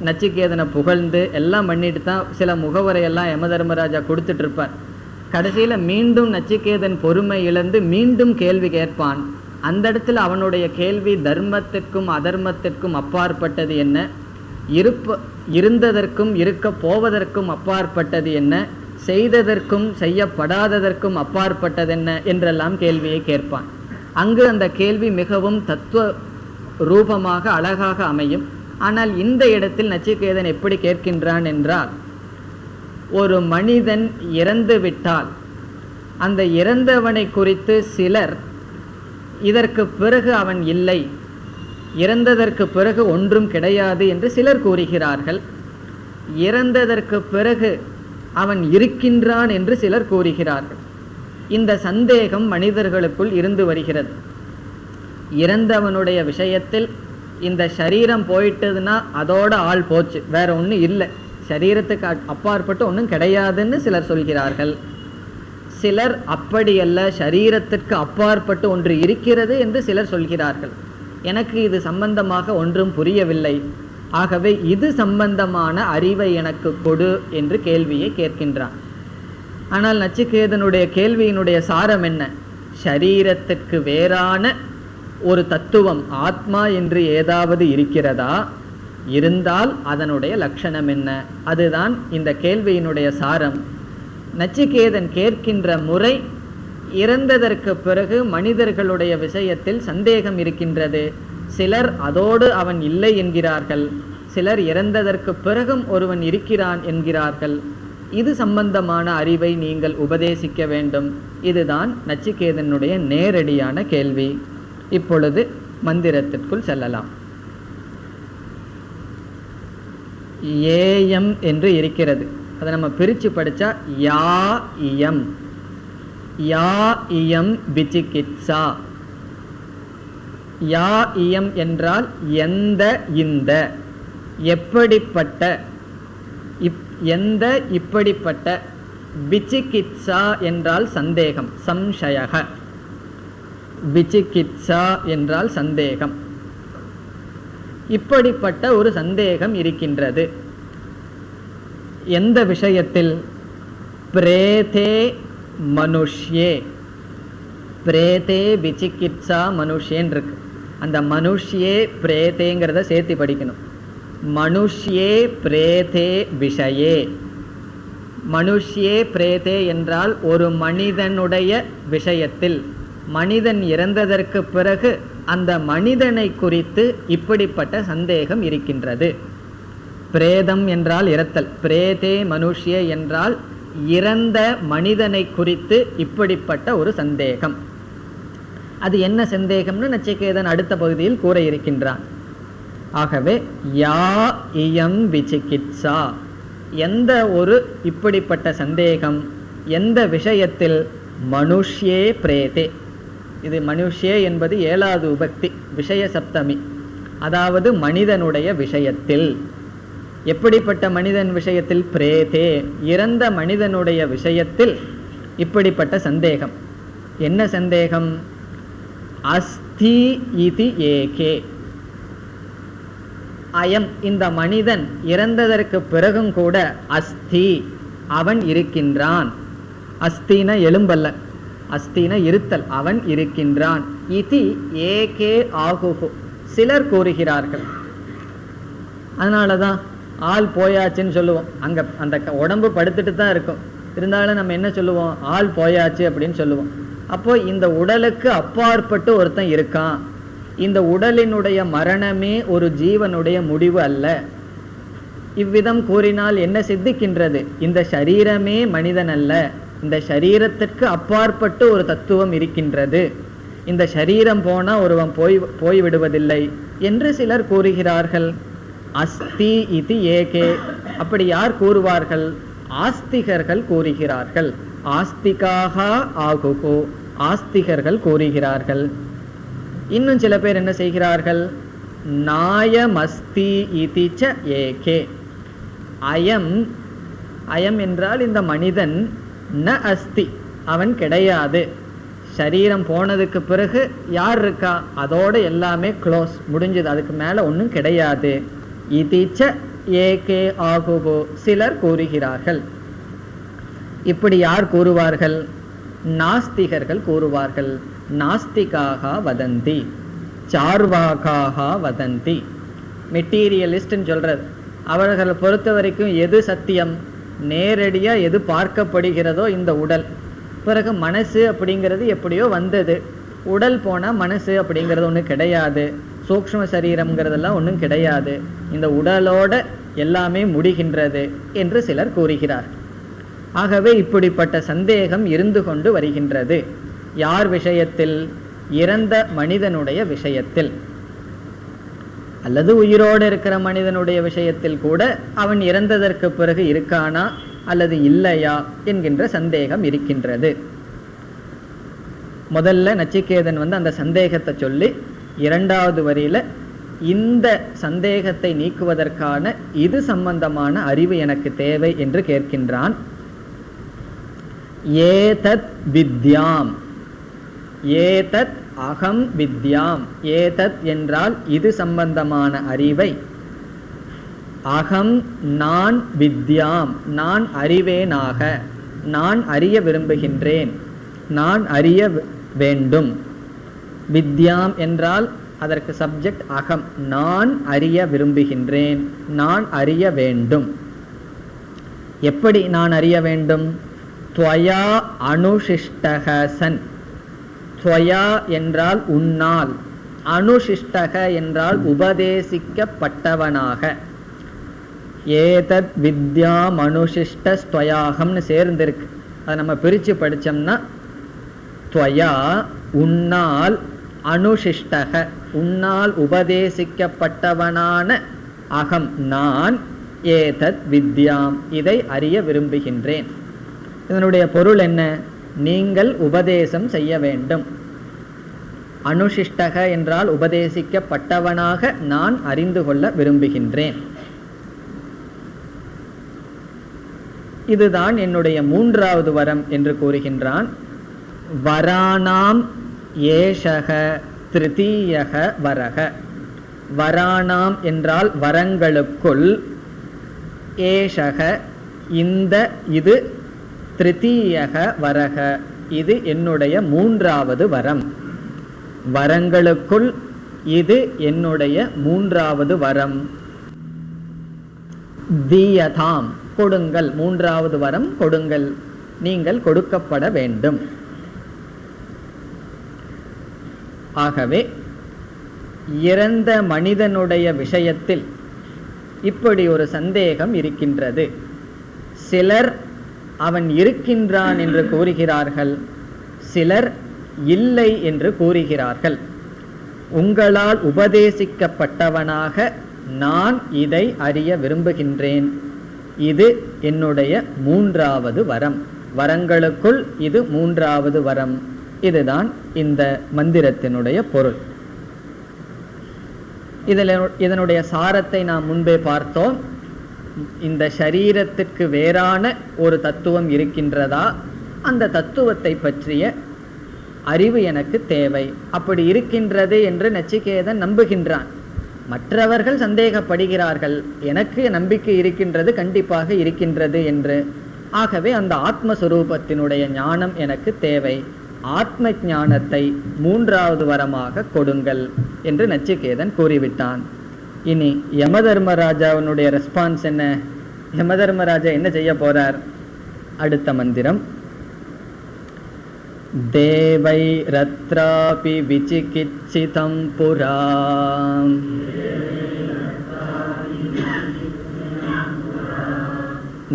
நச்சிகேதனை புகழ்ந்து எல்லாம் பண்ணிட்டு தான் சில முகவரையெல்லாம் யமதர்மராஜா கொடுத்துட்டு இருப்பார். கடைசியில் மீண்டும் நச்சிகேதன் பொறுமை இழந்து மீண்டும் கேள்வி கேட்பான். அந்த இடத்துல அவனுடைய கேள்வி தர்மத்திற்கும் அதர்மத்திற்கும் அப்பாற்பட்டது என்ன, இருந்ததற்கும் இருக்க போவதற்கும் அப்பாற்பட்டது என்ன, செய்ததற்கும் செய்யப்படாததற்கும் அப்பாற்பட்டது என்ன என்றெல்லாம் கேள்வியை கேட்பான். அங்கு அந்த கேள்வி மிகவும் தத்துவ ரூபமாக அழகாக அமையும். ஆனால் இந்த இடத்தில் நச்சிகேதன் எப்படி கேட்கின்றான் என்றால், ஒரு மனிதன் இறந்து விட்டால் அந்த இறந்தவனை குறித்து சிலர் இதற்கு பிறகு அவன் இல்லை, இறந்ததற்கு பிறகு ஒன்றும் கிடையாது என்று சிலர் கூறுகிறார்கள். இறந்ததற்கு பிறகு அவன் இருக்கின்றான் என்று சிலர் கூறுகிறார்கள். இந்த சந்தேகம் மனிதர்களுக்குள் இருந்து வருகிறது. இறந்தவனுடைய விஷயத்தில் இந்த சரீரம் போயிட்டதுன்னா அதோட ஆள் போச்சு, வேற ஒன்றும் இல்லை, சரீரத்துக்கு அப்பாற்பட்டு ஒன்றும் கிடையாதுன்னு சிலர் சொல்கிறார்கள். சிலர் அப்படியல்ல, சரீரத்திற்கு அப்பாற்பட்டு ஒன்று இருக்கிறது என்று சிலர் சொல்கிறார்கள். எனக்கு இது சம்பந்தமாக ஒன்றும் புரியவில்லை, ஆகவே இது சம்பந்தமான அறிவை எனக்கு கொடு என்று கேள்வியை கேட்கின்றான். ஆனால் நச்சிகேதனுடைய கேள்வியினுடைய சாரம் என்ன? சரீரத்திற்கு வேறான ஒரு தத்துவம் ஆத்மா என்று ஏதாவது இருக்கிறதா? இருந்தால் அதனுடைய லட்சணம் என்ன? அதுதான் இந்த கேள்வியினுடைய சாரம். நச்சிகேதன் கேட்கின்ற முறை, இறந்ததற்கு பிறகு மனிதர்களுடைய விஷயத்தில் சந்தேகம் இருக்கின்றது. சிலர் அதோடு அவன் இல்லை என்கிறார்கள், சிலர் இறந்ததற்கு பிறகும் ஒருவன் இருக்கிறான் என்கிறார்கள். இது சம்பந்தமான அறிவை நீங்கள் உபதேசிக்க வேண்டும். இதுதான் நச்சிகேதனுடைய நேரடியான கேள்வி. இப்பொழுது மந்திரத்திற்குள் செல்லலாம். ஏயம் என்று இருக்கிறது, அதை நம்ம பிரித்து படித்தா யா இயம், யா இயம் விசிகித்சா. யா இயம் என்றால் எந்த, இந்த, எப்படிப்பட்ட, எந்த, இப்படிப்பட்ட. விசிகித்சா என்றால் சந்தேகம், சம்சயக. விசிகித்சா என்றால் சந்தேகம். இப்படிப்பட்ட ஒரு சந்தேகம் இருக்கின்றது. எந்த விஷயத்தில்? பிரேதே மனுஷ்யே. பிரேதே விசிகித்சா மனுஷ்யன் இருக்கு. அந்த மனுஷ்யே பிரேதேங்கிறத சேர்த்து படிக்கணும். மனுஷ்யே பிரேதே விஷயே. மனுஷ்யே பிரேதே என்றால் ஒரு மனிதனுடைய விஷயத்தில், மனிதன் இறந்ததற்கு பிறகு அந்த மனிதனை குறித்து இப்படிப்பட்ட சந்தேகம் இருக்கின்றது. பிரேதம் என்றால் இறத்தல், பிரேதே மனுஷ்யே என்றால் இறந்த மனிதனை குறித்து இப்படிப்பட்ட ஒரு சந்தேகம். அது என்ன சந்தேகம்னு நச்சிகேதன் அடுத்த பகுதியில் கூற இருக்கின்றான். ஆகவே யா இயம் விசிகித்சா, எந்த ஒரு இப்படிப்பட்ட சந்தேகம், எந்த விஷயத்தில்? மனுஷ்யே பிரேதே. இது மனுஷ்யே என்பது 7வது விபக்தி, விஷய சப்தமி. அதாவது மனிதனுடைய விஷயத்தில். எப்படிப்பட்ட மனிதன் விஷயத்தில்? பிரேதே, இறந்த மனிதனுடைய விஷயத்தில் இப்படிப்பட்ட சந்தேகம். என்ன சந்தேகம்? அஸ்தி இதி ஏகே. அயம், இந்த மனிதன் இறந்ததற்கு பிறகும் கூட அஸ்தி, அவன் இருக்கின்றான். அஸ்தின எலும்பல்ல, அஸ்தின இருத்தல், அவன் இருக்கின்றான். இதி ஏகே ஆகுகு, சிலர் கூறுகிறார்கள். அதனாலதான் ஆள் போயாச்சுன்னு சொல்லுவோம். அங்க அந்த உடம்பு படுத்துட்டு தான் இருக்கும், இருந்தாலும் நம்ம என்ன சொல்லுவோம்? ஆள் போயாச்சு அப்படின்னு சொல்லுவோம். அப்போ இந்த உடலுக்கு அப்பாற்பட்டு ஒருத்தன் இருக்கான். இந்த உடலினுடைய மரணமே ஒரு ஜீவனுடைய முடிவு அல்ல. இவ்விதம் கூறினால் என்ன சித்திக்கின்றது? இந்த சரீரமே மனிதன் அல்ல, இந்த சரீரத்திற்கு அப்பாற்பட்டு ஒரு தத்துவம் இருக்கின்றது. இந்த சரீரம் போனா ஒருவன் போய்விடுவதில்லை என்று சிலர் கூறுகிறார்கள். அஸ்தி இதி ஏகே. அப்படி யார் கூறுவார்கள்? ஆஸ்திகர்கள் கூறுகிறார்கள். ஆஸ்திகாக ஆகுகோ, ஆஸ்திகர்கள் கூறுகிறார்கள். இன்னும் சில பேர் என்ன செய்கிறார்கள்? நாயமஸ்தி இதி ச ஏகே. அயம், அயம் என்றால் இந்த மனிதன், ந அஸ்தி, அவன் கிடையாது. சரீரம் போனதுக்கு பிறகு யார் இருக்கா? அதோடு எல்லாமே க்ளோஸ், முடிஞ்சது, அதுக்கு மேலே ஒன்றும் கிடையாது. இதிச்ச ஏகே ஆகுகோ, சிலர் கூறுகிறார்கள். இப்படி யார் கூறுவார்கள்? நாஸ்திகர்கள் கூறுவார்கள். நாஸ்திகாக வதந்தி, சார்வாகாக வதந்தி. மெட்டீரியலிஸ்ட்னு சொல்றது. அவர்களை பொறுத்த வரைக்கும் எது சத்தியம்? நேரடியாக எது பார்க்கப்படுகிறதோ இந்த உடல். பிறகு மனசு அப்படிங்கிறது எப்படியோ வந்தது, உடல் போனால் மனசு அப்படிங்கிறது ஒன்று கிடையாது. சூக்ஷ்ம சரீரம்ங்கிறதெல்லாம் ஒன்றும் கிடையாது, இந்த உடலோட எல்லாமே முடிகின்றது என்று சிலர் கூறுகிறார். ஆகவே இப்படிப்பட்ட சந்தேகம் இருந்து கொண்டு வருகின்றது. யார் விஷயத்தில்? இறந்த மனிதனுடைய விஷயத்தில், அல்லது உயிரோடு இருக்கிற மனிதனுடைய விஷயத்தில் கூட அவன் இறந்ததற்கு பிறகு இருக்கானா அல்லது இல்லையா என்கின்ற சந்தேகம் இருக்கின்றது. முதல்ல நச்சிகேதன் அந்த சந்தேகத்தை சொல்லி, இரண்டாவது வரியில இந்த சந்தேகத்தை நீக்குவதற்கான இது சம்பந்தமான அறிவு எனக்கு தேவை என்று கேட்கின்றான். ஏதத் வித்யாம், ஏதத் அகம் வித்யாம், ஏதத் என்றால் இது சம்பந்தமான அறிவை, அகம் நான் வித்யாம் நான் அறிவேனாக, நான் அறிய விரும்புகின்றேன், நான் அறிய வேண்டும். வித்யாம் என்றால் அதற்கு சப்ஜெக்ட் அகம், நான் அறிய விரும்புகின்றேன், நான் அறிய வேண்டும். எப்படி நான் அறிய வேண்டும்? துவயா அனுஷிஷ்டக சன், துவயா என்றால் உன்னால், அனுஷிஷ்டக என்றால் உபதேசிக்கப்பட்டவனாக. ஏதத் வித்யாம் அனுஷிஷ்ட ஸ்வயாகம்னு சேர்ந்திருக்கு. அதை நம்ம பிரித்து படித்தோம்னா துவயா உன்னால், அனுஷிஷ்டக உன்னால் உபதேசிக்கப்பட்டவனான, அகம் நான், ஏதத் வித்யாம் இதை அறிய விரும்புகின்றேன். இதனுடைய பொருள் என்ன? நீங்கள் உபதேசம் செய்ய வேண்டும். அனுஷிஷ்டக என்றால் உபதேசிக்கப்பட்டவனாக நான் அறிந்து கொள்ள விரும்புகின்றேன். இதுதான் என்னுடைய மூன்றாவது வரம் என்று கூறுகின்றான். வராணாம் ஏஷக திருத்தீயக வரக. வராணாம் என்றால் வரங்களுக்குள், ஏஷக இந்த இது, திருத்தீயக வரக இது என்னுடைய மூன்றாவது வரம். வரங்களுக்குள் இது என்னுடைய மூன்றாவது வரம். தீயதாம் கொடுங்கள், மூன்றாவது வரம் கொடுங்கள், நீங்கள் கொடுக்கப்பட வேண்டும். ஆகவே இறந்த மனிதனுடைய விஷயத்தில் இப்படி ஒரு சந்தேகம் இருக்கின்றது. சிலர் அவன் இருக்கின்றான் என்று கூறுகிறார்கள், சிலர் இல்லை என்று கூறுகிறார்கள். உங்களால் உபதேசிக்கப்பட்டவனாக நான் இதை அறிய விரும்புகின்றேன். இது என்னுடைய மூன்றாவது வரம். வரங்களுக்குள் இது மூன்றாவது வரம். இதுதான் இந்த மந்திரத்தினுடைய பொருள். இதனுடைய சாரத்தை நாம் முன்பே பார்த்தோம். இந்த சரீரத்துக்கு வேறான ஒரு தத்துவம் இருக்கின்றதா, அந்த தத்துவத்தை பற்றிய அறிவு எனக்கு தேவை. அப்படி இருக்கின்றது என்று நச்சிகேதன் நம்புகின்றான். மற்றவர்கள் சந்தேகப்படுகிறார்கள், எனக்கு நம்பிக்கை இருக்கின்றது, கண்டிப்பாக இருக்கின்றது என்று. ஆகவே அந்த ஆத்மஸ்வரூபத்தினுடைய ஞானம் எனக்கு தேவை. ஆத்ம ஞானத்தை மூன்றாவது வரமாக கொடுங்கள் என்று நச்சிகேதன் கூறிவிட்டான். இனி யமதர்மராஜாவினுடைய ரெஸ்பான்ஸ் என்ன? யமதர்மராஜா என்ன செய்ய போறார்? அடுத்த மந்திரம். தேவை ரத்ராபி விசிகிச்சிதம் புரா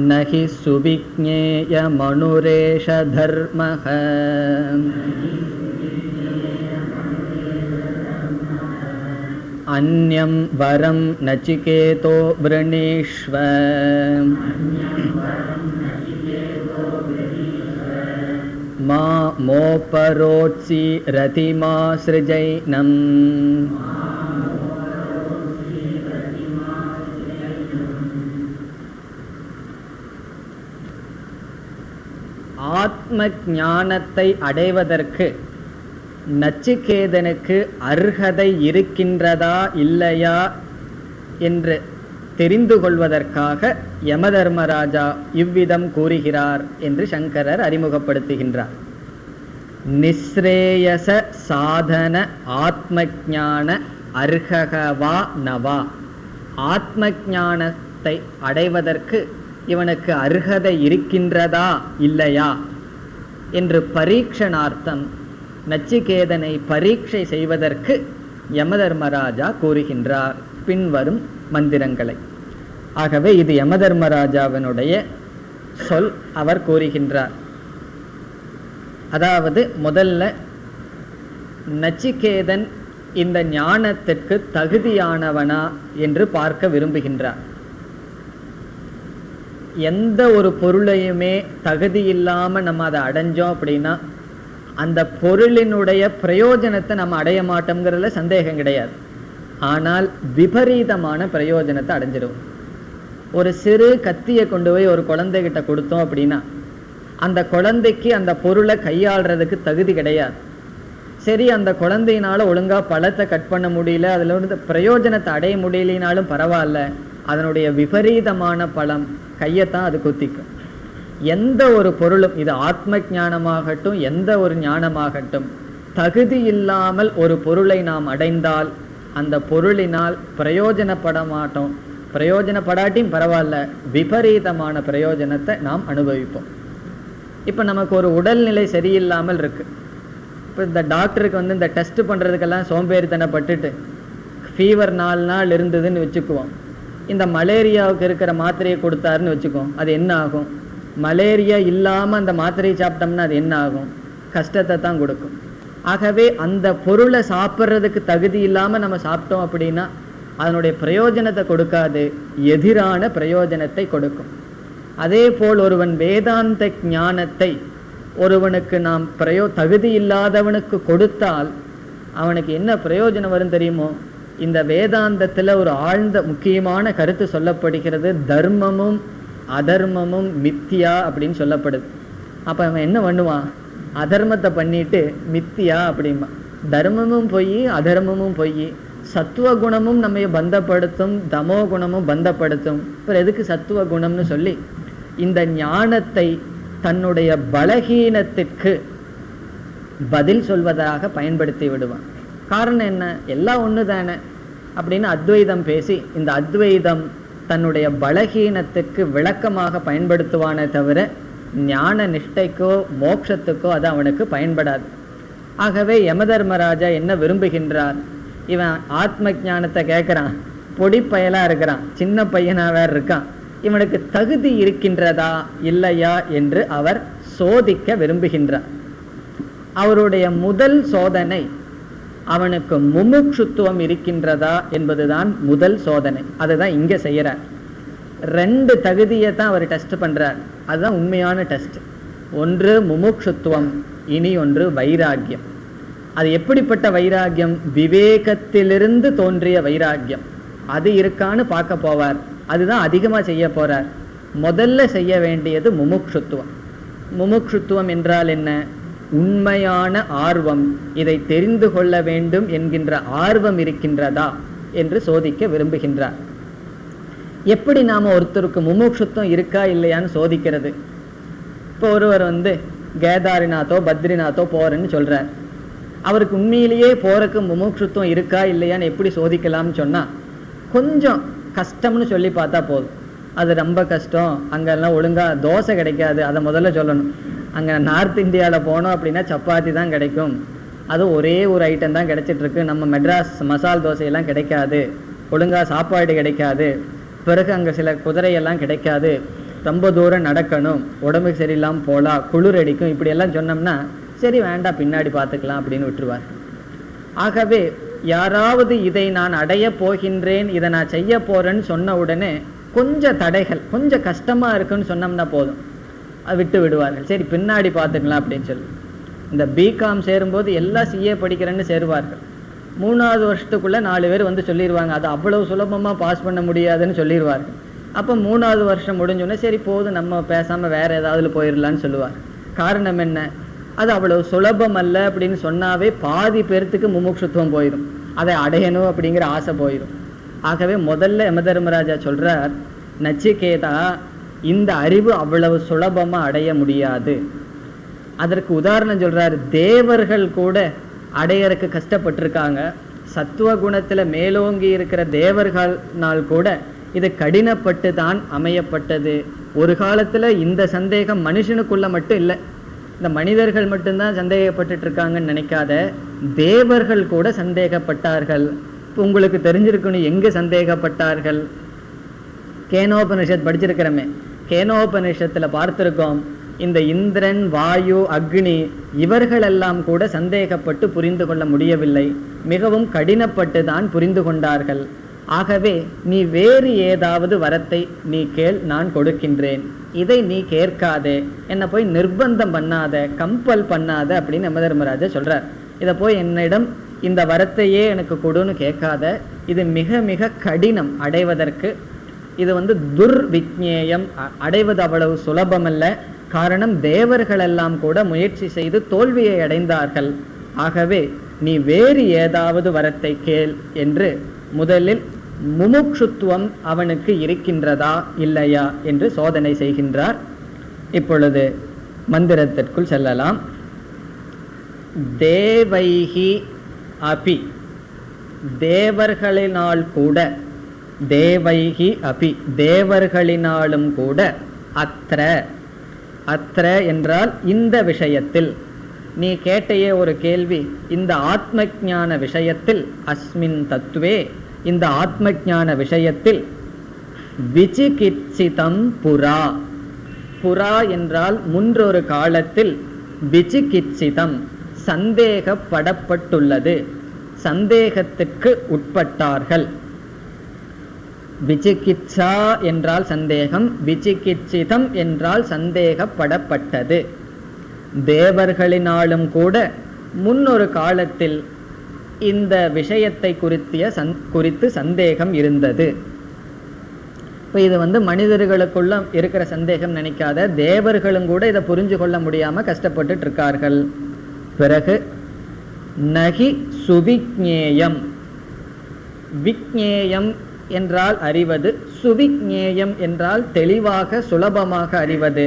நஹி சுவிக்ஞேய மனுரேஷ தர்மஹ அன்யம் வரம் நச்சிகேதோ வ்ருணீஷ்வ. மா மோபரோட்சி ரதிமா ஸ்ருஜைனம். ஆத்ம ஞானத்தை அடைவதற்கு நச்சிகேதனுக்கு அர்ஹதை இருக்கின்றதா இல்லையா என்று தெரிந்து கொள்வதற்காக யமதர்மராஜா இவ்விதம் கூறுகிறார் என்று சங்கரர் அறிமுகப்படுத்துகின்றார். நிஸ்ரேயச சாதன ஆத்ம ஞான அர்ஹகவா நவா. ஆத்ம ஞானத்தை அடைவதற்கு இவனுக்கு அர்ஹதை இருக்கின்றதா இல்லையா என்று பரீட்சணார்த்தம், நச்சிகேதனை பரீட்சை செய்வதற்கு யமதர்மராஜா கூறுகின்றார் பின்வரும் மந்திரங்களை. ஆகவே இது யமதர்மராஜாவினுடைய சொல். அவர் கூறுகின்றார். அதாவது முதல்ல நச்சிகேதன் இந்த ஞானத்திற்கு தகுதியானவனா என்று பார்க்க விரும்புகின்றார். எந்த ஒரு பொருளையுமே தகுதி இல்லாம நம்ம அதை அடைஞ்சோம் அப்படின்னா அந்த பொருளினுடைய பிரயோஜனத்தை நம்ம அடைய மாட்டோம்ங்கிறதுல சந்தேகம் கிடையாது. ஆனால் விபரீதமான பிரயோஜனத்தை அடைஞ்சிடும். ஒரு சிறு கத்தியை கொண்டு போய் ஒரு குழந்தைகிட்ட கொடுத்தோம் அப்படின்னா அந்த குழந்தைக்கு அந்த பொருளை கையாளுறதுக்கு தகுதி கிடையாது. சரி, அந்த குழந்தையினால ஒழுங்கா பழத்தை கட் பண்ண முடியல, அதுல இருந்து பிரயோஜனத்தை அடைய முடியலினாலும் பரவாயில்ல, அதனுடைய விபரீதமான பழம் கையத்தான் அது குத்திக்கும். எந்த ஒரு பொருளும், இது ஆத்ம ஞானமாகட்டும் எந்த ஒரு ஞானமாகட்டும், தகுதி இல்லாமல் ஒரு பொருளை நாம் அடைந்தால் அந்த பொருளினால் பிரயோஜனப்பட மாட்டோம். பிரயோஜனப்படாட்டியும் பரவாயில்ல, விபரீதமான பிரயோஜனத்தை நாம் அனுபவிப்போம். இப்போ நமக்கு ஒரு உடல்நிலை சரியில்லாமல் இருக்கு. இப்போ இந்த டாக்டருக்கு இந்த டெஸ்ட் பண்ணுறதுக்கெல்லாம் சோம்பேறித்தனப்பட்டுட்டு ஃபீவர் 4 நாள் இருந்ததுன்னு வச்சுக்குவோம். இந்த மலேரியாவுக்கு இருக்கிற மாத்திரையை கொடுத்தாருன்னு வச்சுக்குவோம். அது என்ன ஆகும்? மலேரியா இல்லாமல் அந்த மாத்திரையை சாப்பிட்டோம்னா அது என்ன ஆகும்? கஷ்டத்தை தான் கொடுக்கும். ஆகவே அந்த பொருளை சாப்பிட்றதுக்கு தகுதி இல்லாமல் நம்ம சாப்பிட்டோம் அப்படின்னா அதனுடைய பிரயோஜனத்தை கொடுக்காது, எதிரான பிரயோஜனத்தை கொடுக்கும். அதே போல் ஒருவன் வேதாந்த ஞானத்தை ஒருவனுக்கு நாம் தகுதி இல்லாதவனுக்கு கொடுத்தால் அவனுக்கு என்ன பிரயோஜனம் வரும் தெரியுமோ? இந்த வேதாந்தத்தில் ஒரு ஆழ்ந்த முக்கியமான கருத்து சொல்லப்படுகிறது. தர்மமும் அதர்மமும் மித்தியா அப்படின்னு சொல்லப்படுது. அப்போ அவன் என்ன பண்ணுவான்? அதர்மத்தை பண்ணிட்டு மித்தியா அப்படின்பா. தர்மமும் பொய், அதர்மமும் பொய். சத்துவ குணமும் நம்ம பந்தப்படுத்தும், தமோ குணமும் பந்தப்படுத்தும். அப்புறம் எதுக்கு சத்துவ குணம்னு சொல்லி இந்த ஞானத்தை தன்னுடைய பலகீனத்திற்கு பதில் சொல்வதாக பயன்படுத்தி விடுவான். காரணம் என்ன? எல்லாம் ஒன்று தானே அப்படின்னு அத்வைதம் பேசி இந்த அத்வைதம் தன்னுடைய பலகீனத்துக்கு விளக்கமாக பயன்படுத்துவானே தவிர ஞான நிஷ்டைக்கோ மோட்சத்துக்கோ அது அவனுக்கு பயன்படாது. ஆகவே யமதர்மராஜா என்ன விரும்புகின்றார்? இவன் ஆத்ம ஞானத்தை கேட்குறான், பொடி பயலா இருக்கிறான், சின்ன பையனா வேற இருக்கான், இவனுக்கு தகுதி இருக்கின்றதா இல்லையா என்று அவர் சோதிக்க விரும்புகின்றார். அவருடைய முதல் சோதனை அவனுக்கு முமுட்சுத்துவம் இருக்கின்றதா என்பதுதான் முதல் சோதனை. அதுதான் இங்க செய்யறார். 2 தகுதியை தான் அவர் டெஸ்ட் பண்றார். அதுதான் உண்மையான டெஸ்ட். ஒன்று முமுட்சுத்துவம், இனி ஒன்று வைராக்கியம். அது எப்படிப்பட்ட வைராக்கியம்? விவேகத்திலிருந்து தோன்றிய வைராக்கியம். அது இருக்கான்னு பார்க்க போவார். அதுதான் அதிகமாக செய்ய போறார். முதல்ல செய்ய வேண்டியது முமுட்சுத்துவம். முமுட்சுத்துவம் என்றால் என்ன? உண்மையான ஆர்வம், இதை தெரிந்து கொள்ள வேண்டும் என்கின்ற ஆர்வம் இருக்கின்றதா என்று சோதிக்க விரும்புகின்றார். எப்படி நாம ஒருத்தருக்கு முமுட்சுத்துவம் இருக்கா இல்லையான்னு சோதிக்கிறது? இப்போ ஒருவர் கேதாரிநாத்தோ பத்ரிநாத்தோ போறேன்னு சொல்றார். அவருக்கு உண்மையிலேயே போறதுக்கு முமுட்சுத்துவம் இருக்கா இல்லையான்னு எப்படி சோதிக்கலாம்னு சொன்னா, கொஞ்சம் கஷ்டம்னு சொல்லி பார்த்தா போதும். அது ரொம்ப கஷ்டம், அங்கெல்லாம் ஒழுங்கா தோசை கிடைக்காது, அதை முதல்ல சொல்லணும். அங்கே நார்த் இந்தியாவில் போனோம் அப்படின்னா சப்பாத்தி தான் கிடைக்கும், அது ஒரே ஒரு ஐட்டம் தான் கிடைச்சிட்டு இருக்கு. நம்ம மெட்ராஸ் மசால் தோசையெல்லாம் கிடைக்காது, ஒழுங்கா சாப்பாடு கிடைக்காது, பிறகு அங்கே சில குதிரையெல்லாம் கிடைக்காது, ரொம்ப தூரம் நடக்கணும், உடம்புக்கு சரியில்லாமல் போகலாம், குளிர் அடிக்கும், இப்படியெல்லாம் சொன்னோம்னா சரி வேண்டாம் பின்னாடி பார்த்துக்கலாம் அப்படின்னு விட்டுருவார். ஆகவே யாராவது இதை நான் அடைய போகின்றேன், இதை நான் செய்ய போறேன்னு சொன்ன உடனே கொஞ்சம் தடைகள், கொஞ்சம் கஷ்டமா இருக்குன்னு சொன்னோம்னா போதும், அது விட்டு விடுவார்கள். சரி பின்னாடி பார்த்துக்கலாம் அப்படின்னு சொல்லி. இந்த பிகாம் சேரும்போது எல்லாம் சிஏ படிக்கிறேன்னு சேருவார்கள். 3வது வருஷத்துக்குள்ள 4 பேர் சொல்லிடுவாங்க, அது அவ்வளவு சுலபமா பாஸ் பண்ண முடியாதுன்னு சொல்லிடுவார்கள். அப்போ 3வது வருஷம் முடிஞ்சோடனே சரி போதும் நம்ம பேசாம வேற ஏதாவது போயிடலான்னு சொல்லுவார். காரணம் என்ன? அது அவ்வளவு சுலபம் அல்ல அப்படின்னு சொன்னாவே பாதி பேர்த்துக்கு முமுட்சுத்துவம் போயிடும், அதை அடையணும் அப்படிங்கிற ஆசை போயிடும். ஆகவே முதல்ல யமதர்மராஜா சொல்றார், நச்சிகேதா இந்த அறிவு அவ்வளவு சுலபமா அடைய முடியாது. அதற்கு உதாரணம் சொல்றார், தேவர்கள் கூட அடையறதுக்கு கஷ்டப்பட்டிருக்காங்க. சத்துவ குணத்துல மேலோங்கி இருக்கிற தேவர்களால் கூட இது கடினப்பட்டு தான் அமையப்பட்டது. ஒரு காலத்துல இந்த சந்தேகம் மனுஷனுக்குள்ள மட்டும் இல்லை, இந்த மனிதர்கள் மட்டும்தான் சந்தேகப்பட்டு இருக்காங்கன்னு நினைக்காத, தேவர்கள் கூட சந்தேகப்பட்டார்கள். உங்களுக்கு தெரிஞ்சிருக்கணும் எங்க சந்தேகப்பட்டார்கள். கேனோபனிஷத் படிச்சிருக்கிறோமே, கேனோபனிஷத்துல பார்த்திருக்கோம், இந்த இந்திரன், வாயு, அக்னி இவர்களெல்லாம் கூட சந்தேகப்பட்டு புரிந்து கொள்ள முடியவில்லை, மிகவும் கடினப்பட்டு தான் புரிந்து கொண்டார்கள். ஆகவே நீ வேறு ஏதாவது வரத்தை நீ கேள், நான் கொடுக்கின்றேன், இதை நீ கேட்காதே, என்னை போய் நிர்பந்தம் பண்ணாத, கம்பல் பண்ணாத அப்படின்னு யமதர்மராஜா சொல்றார். இதை போய் என்னிடம் இந்த வரத்தையே எனக்கு கொடுன்னு கேட்காத, இது மிக மிக கடினம் அடைவதற்கு, இது துர்விக்ஞேயம், அடைவது அவ்வளவு சுலபமல்ல. காரணம் தேவர்கள் எல்லாம் கூட முயற்சி செய்து தோல்வியை அடைந்தார்கள். ஆகவே நீ வேறு ஏதாவது வரத்தை கேள் என்று முதலில் முமுக்ஷுத்துவம் அவனுக்கு இருக்கின்றதா இல்லையா என்று சோதனை செய்கின்றார். இப்பொழுது மந்திரத்திற்குள் செல்லலாம். தேவைஹி அபி, தேவர்களினால் கூட, தேவைஹி அபி தேவர்களினாலும் கூட, அத்ர, அத்ர என்றால் இந்த விஷயத்தில், நீ கேட்டையே ஒரு கேள்வி, இந்த ஆத்ம ஞான விஷயத்தில், அஸ்மின் தத்துவே இந்த ஆத்ம ஞான விஷயத்தில், விசிகித்சிதம் புரா, புரா என்றால் முன்றொரு காலத்தில், விசிகித்சிதம் சந்தேகப்படப்பட்டுள்ளது, சந்தேகத்துக்கு உட்பட்டார்கள். விசிகித்சா என்றால் சந்தேகம், விசிகித்சிதம் என்றால் சந்தேகப்படப்பட்டது. தேவர்களினாலும் கூட முன்னொரு காலத்தில் இந்த விஷயத்தை குறித்து சந்தேகம் இருந்தது. இப்போ இது மனிதர்களுக்குள்ள இருக்கிற சந்தேகம் நினைக்காத, தேவர்களும் கூட இதை புரிஞ்சு கொள்ள முடியாம கஷ்டப்பட்டு இருக்கார்கள். பிறகு நகி சுவிக்ஞேயம், விக்ஞேயம் என்றால் அறிவது, சுவிக்ஞேயம் என்றால் தெளிவாக சுலபமாக அறிவது.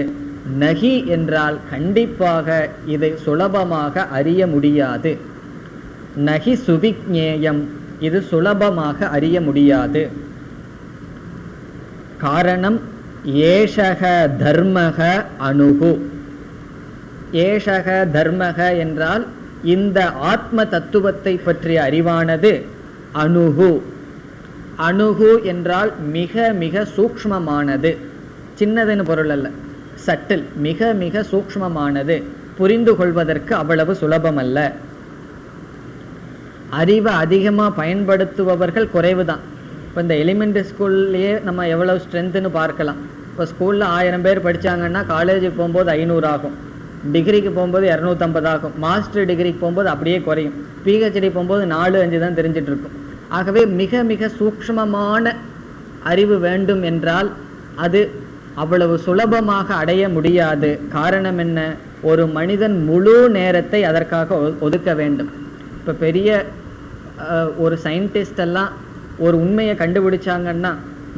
நகி என்றால் கண்டிப்பாக இதை சுலபமாக அறிய முடியாது. நகி சுவிக்ஞேயம், இது சுலபமாக அறிய முடியாது. காரணம் ஏஷக தர்மக அணுகு, ஏஷக தர்மக என்றால் இந்த ஆத்ம தத்துவத்தை பற்றிய அறிவானது அணுகு, அணுகு என்றால் மிக மிக சூக்ஷ்மமானது, சின்னதுன்னு பொருள் அல்ல, சட்டில், மிக மிக சூக்ஷ்மமானது, புரிந்து கொள்வதற்கு அவ்வளவு சுலபமல்ல. அறிவை அதிகமாக பயன்படுத்துபவர்கள் குறைவு தான். இப்போ இந்த எலிமெண்ட்ரி ஸ்கூல்லையே நம்ம எவ்வளவு ஸ்ட்ரென்த்துன்னு பார்க்கலாம். இப்போ ஸ்கூலில் 1000 பேர் படித்தாங்கன்னா காலேஜுக்கு போகும்போது 500 ஆகும், டிகிரிக்கு போகும்போது 250 ஆகும், மாஸ்டர் டிகிரிக்கு போகும்போது அப்படியே குறையும், பிஹெச்டி போகும்போது 4-5 தான் தெரிஞ்சிட்டு இருக்கும். ஆகவே மிக மிக சூக்ஷ்மமான அறிவு வேண்டும் என்றால் அது அவ்வளவு சுலபமாக அடைய முடியாது. காரணம் என்ன? ஒரு மனிதன் முழு நேரத்தை அதற்காக ஒதுக்க வேண்டும். இப்போ பெரிய ஒரு சயின்டிஸ்ட் எல்லாம் ஒரு உண்மையை கண்டுபிடிச்சாங்கன்னா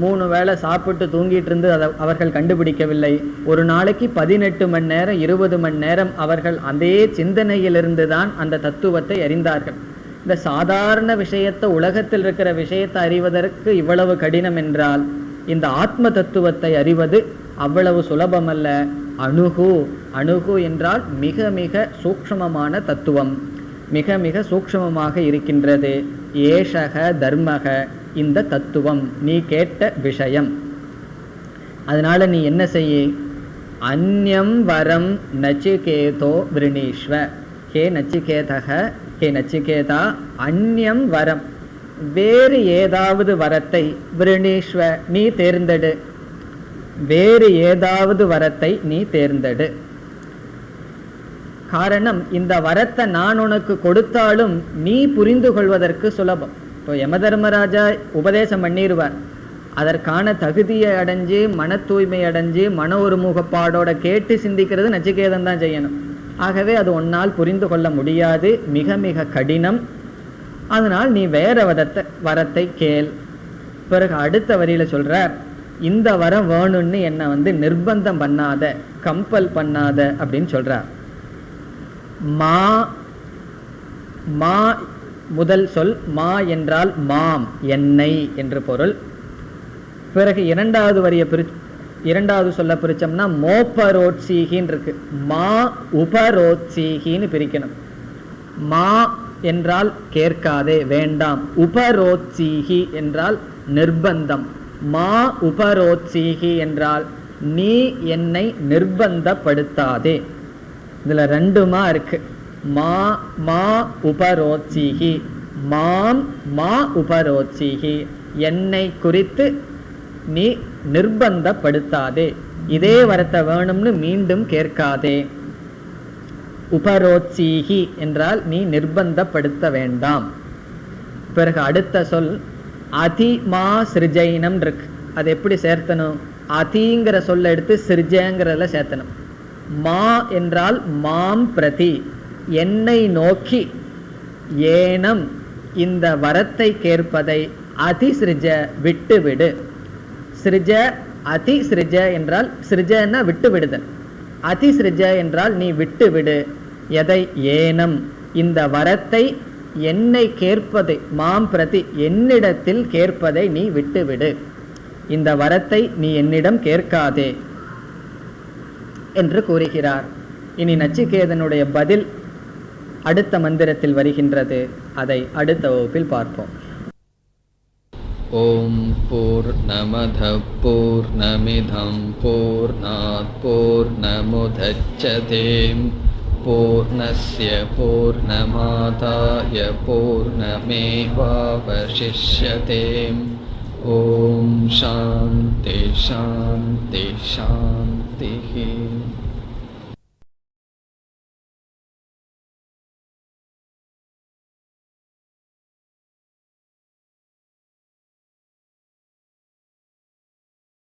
3 வேளை சாப்பிட்டு தூங்கிட்டு இருந்து அவர்கள் கண்டுபிடிக்கவில்லை. ஒரு நாளைக்கு 18 மணி நேரம் 20 மணி நேரம் அவர்கள் அதே சிந்தனையிலிருந்து தான் அந்த தத்துவத்தை அறிந்தார்கள். இந்த சாதாரண விஷயத்தை, உலகத்தில் இருக்கிற விஷயத்தை அறிவதற்கு இவ்வளவு கடினம் என்றால் இந்த ஆத்ம தத்துவத்தை அறிவது அவ்வளவு சுலபமல்ல. அணுகு, அணுகு என்றால் மிக மிக சூக்ஷ்மமான தத்துவம், மிக மிக சூக்ஷ்மமாக இருக்கின்றது. ஏஷக தர்மக, இந்த தத்துவம் நீ கேட்ட விஷயம். அதனால நீ என்ன செய்ய? அந்யம் வரம் நச்சிகேதோ விருணீஸ்வ. ஹே நச்சிகேதக, ஹே நச்சிகேதா, அந்யம் வரம், வேறு ஏதாவது வரத்தை, விருணீஸ்வ நீ தேர்ந்தெடு, வேறு ஏதாவது வரத்தை நீ தேர்ந்தெடு. காரணம், இந்த வரத்தை நான் உனக்கு கொடுத்தாலும் நீ புரிந்து கொள்வதற்கு சுலபம். இப்போ யமதர்மராஜா உபதேசம் பண்ணிடுவார், அதற்கான தகுதியை அடைஞ்சு மன தூய்மை அடைஞ்சு மன ஒருமுகப்பாடோட கேட்டு சிந்திக்கிறது நச்சிகேதன் தான் செய்யணும். ஆகவே அது உன்னால் புரிந்து கொள்ள முடியாது, மிக மிக கடினம். அதனால் நீ வேற வரத்தை கேள். பிறகு அடுத்த வரியில சொல்றார், இந்த வரம் வேணும்னு என்னை நிர்பந்தம் பண்ணாத, கம்பல் பண்ணாத அப்படின்னு சொல்றார். மா, மா முதல் சொல் மா என்றால் மாம், என்னை என்று பொருள். பிறகு இரண்டாவது வரியை இரண்டாவது சொல்ல பிரிச்சோம்னா மோபரோட்சீகின்னு இருக்கு. மா உபரோட்சீகின்னு பிரிக்கணும். மா என்றால் கேட்காதே, வேண்டாம். உபரோட்சீகி என்றால் நிர்பந்தம். மா உபரோட்சீகி என்றால் நீ என்னை நிர்பந்தப்படுத்தாதே. இதுல ரெண்டுமா இருக்கு. மா மா உபரோட்சீகி, மாம் மா உபரோட்சீகி, என்னை குறித்து நீ நிர்பந்தப்படுத்தாதே, இதே வரத்தை வேணும்னு மீண்டும் கேட்காதே. உபரோட்சீகி என்றால் நீ நிர்பந்தப்படுத்த வேண்டாம். பிறகு அடுத்த சொல் அதிமா சிருஜைனம் இருக்கு. அது எப்படி சேர்த்தணும்? அதிங்கிற சொல்ல எடுத்து சிருஜங்கிறதுல சேர்த்தணும். மா என்றால் மாம் பிரதி, என்னை நோக்கி, ஏனம் இந்த வரத்தை கேட்பதை, அதிசிருஜ விட்டுவிடு. சிருஜ அதிசிருஜ என்றால் சிருஜன்னா விட்டு விடுதல், அதிசிருஜ என்றால் நீ விட்டுவிடு. எதை? ஏனம் இந்த வரத்தை, என்னை கேட்பதை, மாம் பிரதி என்னிடத்தில் கேட்பதை நீ விட்டுவிடு, இந்த வரத்தை நீ என்னிடம் கேட்காதே என்று கூறுகிறார். இனி நச்சிகேதனுடைய பதில் அடுத்த மந்திரத்தில் வருகின்றது. அதை அடுத்த வகுப்பில் பார்ப்போம். ஓம் பூர்ணமத பூர்ணமிதம் பூர்ணாத் பூர்ணமுதச்யதே பூர்ணஸ்ய பூர்ணமாதாய பூர்ணமேவாவசிஷ்யதே. ஓம் சாந்தி சாந்தி சாந்தி.